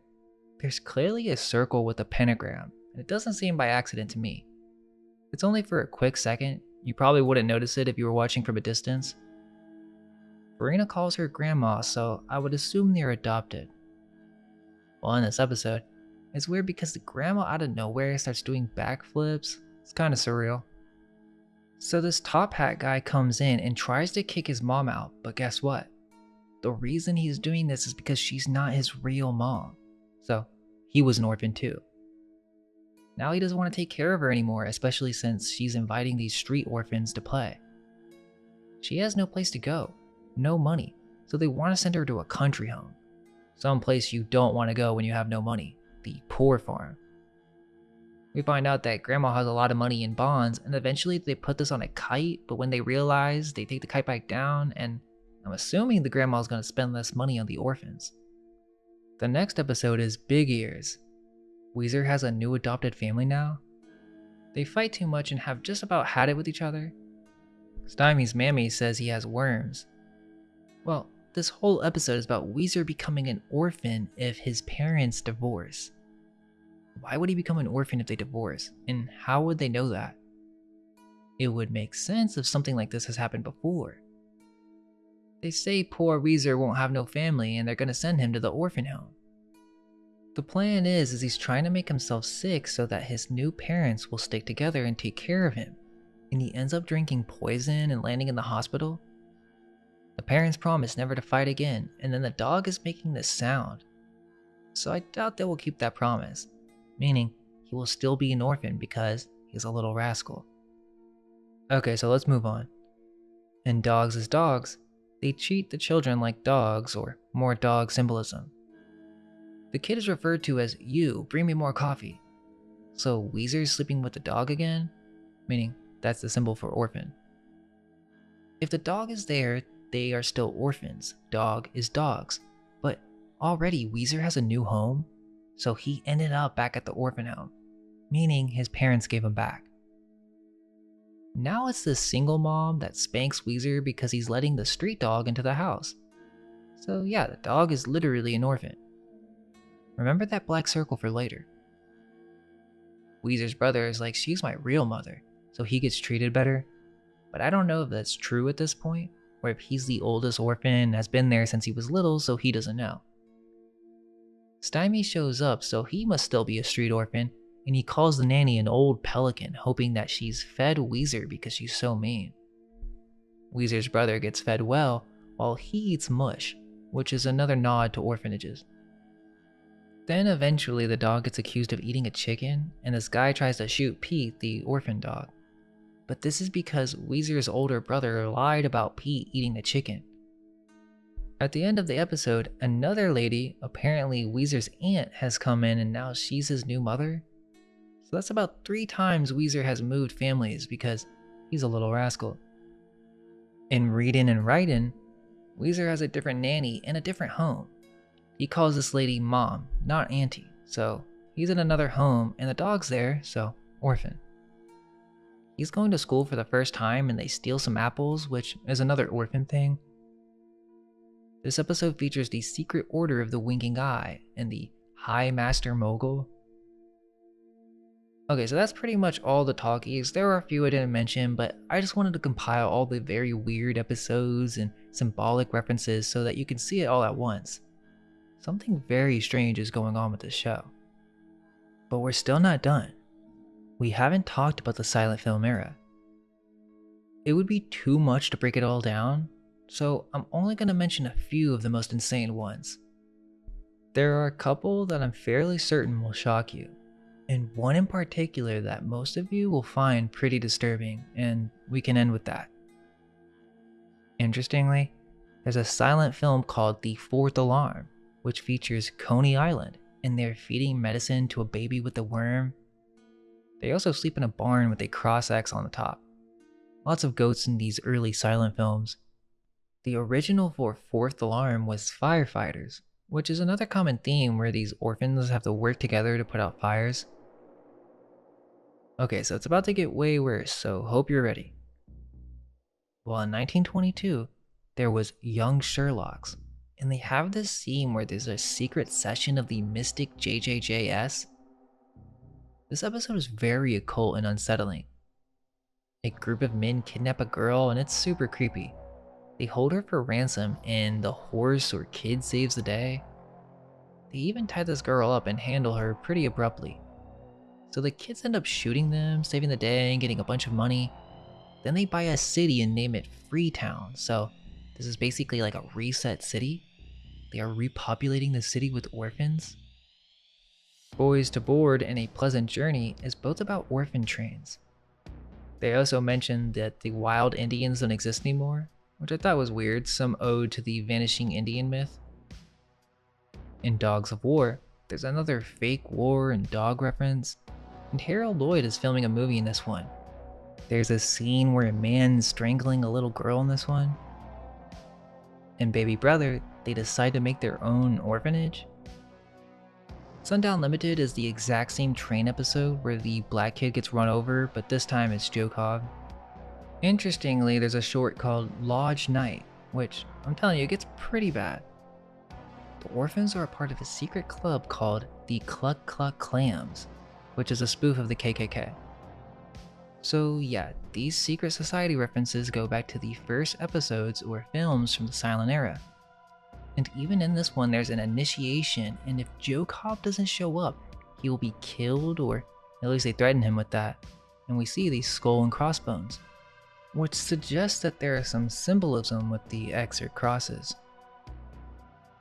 S1: there's clearly a circle with a pentagram, and it doesn't seem by accident to me. It's only for a quick second. You probably wouldn't notice it if you were watching from a distance. Farina calls her grandma, so I would assume they're adopted. Well, in this episode, it's weird because the grandma out of nowhere starts doing backflips. It's kind of surreal. So this top hat guy comes in and tries to kick his mom out, but guess what? The reason he's doing this is because she's not his real mom. So he was an orphan too. Now he doesn't want to take care of her anymore, especially since she's inviting these street orphans to play. She has no place to go, no money, so they want to send her to a country home. Some place you don't want to go when you have no money, the poor farm. We find out that grandma has a lot of money in bonds, and eventually they put this on a kite, but when they realize, they take the kite back down, and I'm assuming the grandma's going to spend less money on the orphans. The next episode is Big Ears. Weezer has a new adopted family now. They fight too much and have just about had it with each other. Stymie's mammy says he has worms. Well, this whole episode is about Weezer becoming an orphan if his parents divorce. Why would he become an orphan if they divorce? And how would they know that? It would make sense if something like this has happened before. They say poor Weezer won't have no family and they're gonna send him to the orphan home. The plan is he's trying to make himself sick so that his new parents will stick together and take care of him. And he ends up drinking poison and landing in the hospital. The parents promise never to fight again, and then the dog is making this sound. So I doubt they will keep that promise, meaning he will still be an orphan because he's a little rascal. Okay, so let's move on. And dogs as dogs, they treat the children like dogs, or more dog symbolism. The kid is referred to as "you, bring me more coffee." So Weezer's sleeping with the dog again, meaning that's the symbol for orphan. If the dog is there, they are still orphans. Dog is dogs. But already Weezer has a new home, so he ended up back at the orphan home, meaning his parents gave him back. Now it's the single mom that spanks Weezer because he's letting the street dog into the house. So yeah, the dog is literally an orphan. Remember that black circle for later. Weezer's brother is like, she's my real mother, so he gets treated better. But I don't know if that's true at this point, or if he's the oldest orphan and has been there since he was little, so he doesn't know. Stymie shows up, so he must still be a street orphan, and he calls the nanny an old pelican, hoping that she's fed Weezer because she's so mean. Weezer's brother gets fed well, while he eats mush, which is another nod to orphanages. Then eventually the dog gets accused of eating a chicken, and this guy tries to shoot Pete, the orphan dog. But this is because Weezer's older brother lied about Pete eating the chicken. At the end of the episode, another lady, apparently Weezer's aunt, has come in and now she's his new mother. So that's about 3 times Weezer has moved families because he's a little rascal. In Readin' and Writin', Weezer has a different nanny and a different home. He calls this lady mom, not auntie, so he's in another home and the dog's there, so orphan. He's going to school for the first time and they steal some apples, which is another orphan thing. This episode features the Secret Order of the Winking Eye and the High Master Mogul. Okay, so that's pretty much all the talkies. There are a few I didn't mention, but I just wanted to compile all the very weird episodes and symbolic references so that you can see it all at once. Something very strange is going on with this show. But we're still not done. We haven't talked about the silent film era. It would be too much to break it all down, so I'm only going to mention a few of the most insane ones. There are a couple that I'm fairly certain will shock you, and one in particular that most of you will find pretty disturbing, and we can end with that. Interestingly, there's a silent film called The Fourth Alarm, which features Coney Island, and they're feeding medicine to a baby with a worm. They also sleep in a barn with a cross X on the top. Lots of goats in these early silent films. The original for Fourth Alarm was firefighters, which is another common theme where these orphans have to work together to put out fires. Okay, so it's about to get way worse, so hope you're ready. Well, in 1922, there was Young Sherlocks, and they have this scene where there's a secret session of the mystic JJJS. This episode is very occult and unsettling. A group of men kidnap a girl and it's super creepy. They hold her for ransom and the horse or kid saves the day. They even tie this girl up and handle her pretty abruptly. So the kids end up shooting them, saving the day and getting a bunch of money. Then they buy a city and name it Freetown, so this is basically like a reset city. They are repopulating the city with orphans. Boys to Board and A Pleasant Journey is both about orphan trains. They also mentioned that the wild Indians don't exist anymore, which I thought was weird, some ode to the vanishing Indian myth. In Dogs of War, there's another fake war and dog reference, and Harold Lloyd is filming a movie in this one. There's a scene where a man is strangling a little girl in this one. In Baby Brother, they decide to make their own orphanage. Sundown Limited is the exact same train episode where the black kid gets run over, but this time it's Joe Cobb. Interestingly, there's a short called Lodge Night, which I'm telling you, it gets pretty bad. The orphans are a part of a secret club called the Cluck Cluck Clams, which is a spoof of the KKK. So yeah, these secret society references go back to the first episodes or films from the silent era. And even in this one, there's an initiation, and if Joe Cobb doesn't show up, he will be killed, or at least they threaten him with that. And we see these skull and crossbones, which suggests that there is some symbolism with the X or crosses.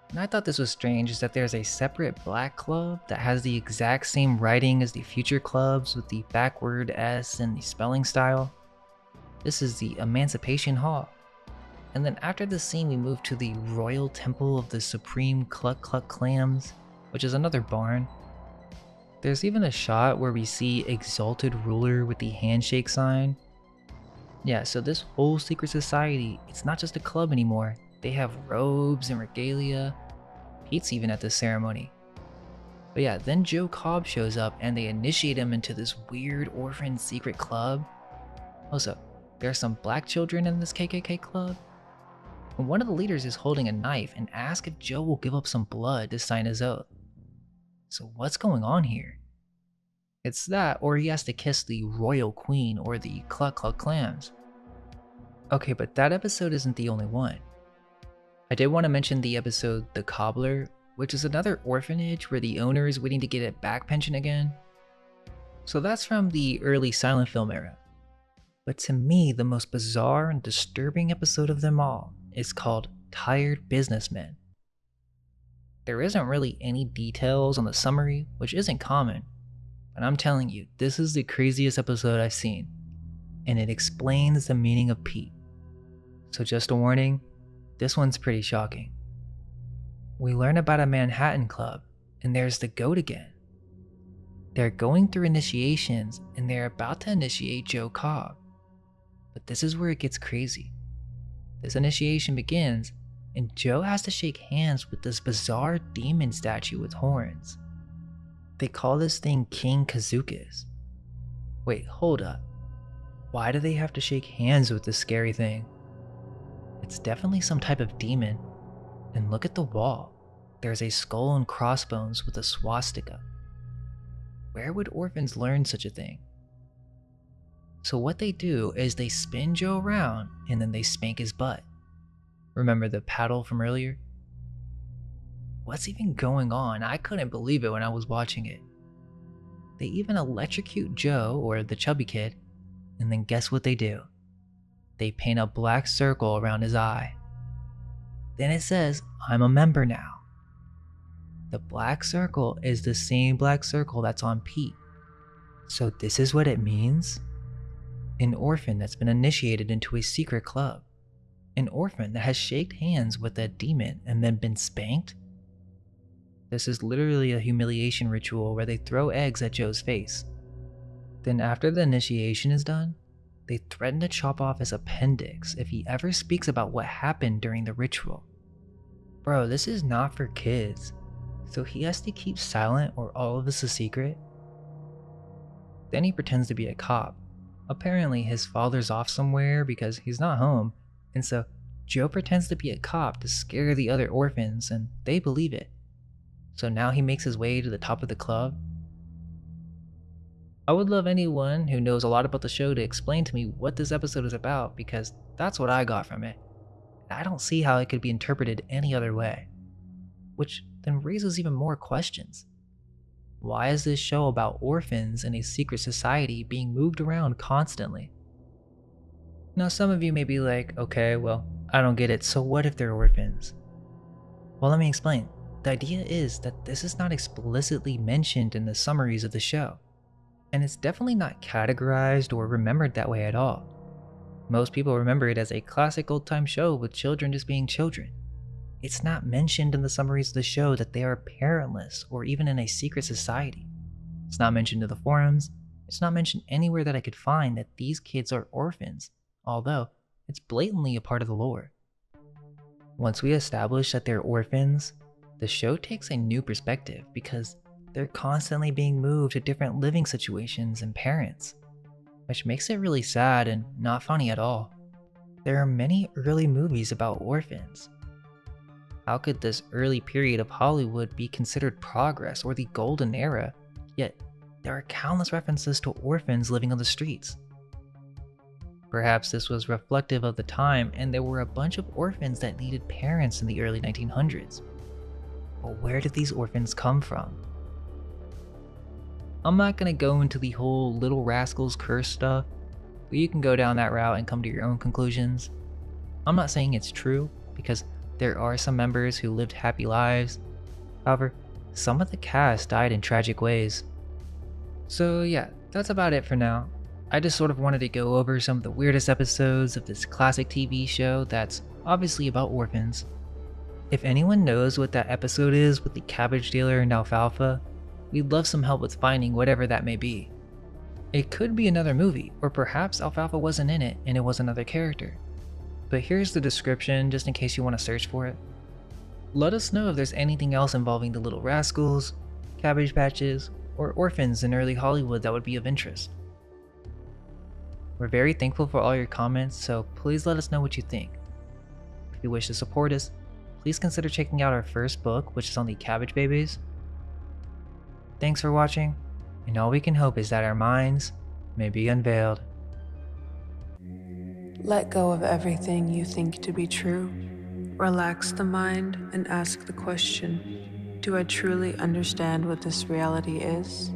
S1: And I thought this was strange is that there's a separate black club that has the exact same writing as the future clubs with the backward S and the spelling style. This is the Emancipation Hall. And then after this scene, we move to the Royal Temple of the Supreme Cluck Cluck Clams, which is another barn. There's even a shot where we see Exalted Ruler with the handshake sign. Yeah, so this whole secret society, it's not just a club anymore. They have robes and regalia. Pete's even at this ceremony. But yeah, then Joe Cobb shows up and they initiate him into this weird orphan secret club. Also, there are some black children in this KKK club. And one of the leaders is holding a knife and asks if Joe will give up some blood to sign his oath. So what's going on here? It's that, or he has to kiss the royal queen or the Cluck Cluck Clams. Okay, but that episode isn't the only one. I did want to mention the episode The Cobbler, which is another orphanage where the owner is waiting to get a back pension again. So that's from the early silent film era. But to me, the most bizarre and disturbing episode of them all is called Tired Businessmen. There isn't really any details on the summary, which isn't common, but I'm telling you, this is the craziest episode I've seen, and it explains the meaning of Pete. So just a warning, this one's pretty shocking. We learn about a Manhattan club, and there's the goat again. They're going through initiations, and they're about to initiate Joe Cobb. But this is where it gets crazy. This initiation begins, and Joe has to shake hands with this bizarre demon statue with horns. They call this thing King Kazukas. Wait, hold up. Why do they have to shake hands with this scary thing? It's definitely some type of demon. And look at the wall. There's a skull and crossbones with a swastika. Where would orphans learn such a thing? So what they do is they spin Joe around and then they spank his butt. Remember the paddle from earlier? What's even going on? I couldn't believe it when I was watching it. They even electrocute Joe, or the chubby kid, and then guess what they do? They paint a black circle around his eye. Then it says, "I'm a member now." The black circle is the same black circle that's on Pete. So this is what it means? An orphan that's been initiated into a secret club. An orphan that has shaked hands with a demon and then been spanked? This is literally a humiliation ritual where they throw eggs at Joe's face. Then after the initiation is done, they threaten to chop off his appendix if he ever speaks about what happened during the ritual. Bro, this is not for kids. So he has to keep silent or all of this a secret? Then he pretends to be a cop. Apparently his father's off somewhere because he's not home, and so Joe pretends to be a cop to scare the other orphans, and they believe it. So now he makes his way to the top of the club. I would love anyone who knows a lot about the show to explain to me what this episode is about, because that's what I got from it. I don't see how it could be interpreted any other way. Which then raises even more questions. Why is this show about orphans in a secret society being moved around constantly? Now some of you may be like, okay, well, I don't get it, so what if they're orphans? Well, let me explain. The idea is that this is not explicitly mentioned in the summaries of the show, and it's definitely not categorized or remembered that way at all. Most people remember it as a classic old-time show with children just being children. It's not mentioned in the summaries of the show that they are parentless or even in a secret society. It's not mentioned in the forums. It's not mentioned anywhere that I could find that these kids are orphans, although it's blatantly a part of the lore. Once we establish that they're orphans, the show takes a new perspective because they're constantly being moved to different living situations and parents, which makes it really sad and not funny at all. there are many early movies about orphans. How could this early period of Hollywood be considered progress or the golden era, yet there are countless references to orphans living on the streets? Perhaps this was reflective of the time and there were a bunch of orphans that needed parents in the early 1900s. But where did these orphans come from? I'm not going to go into the whole Little Rascals curse stuff, but you can go down that route and come to your own conclusions. I'm not saying it's true, because there are some members who lived happy lives. However, some of the cast died in tragic ways. So yeah, that's about it for now. I just sort of wanted to go over some of the weirdest episodes of this classic TV show that's obviously about orphans. If anyone knows what that episode is with the cabbage dealer and alfalfa, we'd love some help with finding whatever that may be. It could be another movie, or perhaps alfalfa wasn't in it and it was another character. But here's the description just in case you want to search for it. Let us know if there's anything else involving the Little Rascals, Cabbage Patches, or orphans in early Hollywood that would be of interest. We're very thankful for all your comments, so please let us know what you think. If you wish to support us, please consider checking out our first book, which is on the Cabbage Babies. Thanks for watching, and all we can hope is that our minds may be unveiled.
S2: Let go of everything you think to be true. Relax the mind and ask the question, do I truly understand what this reality is?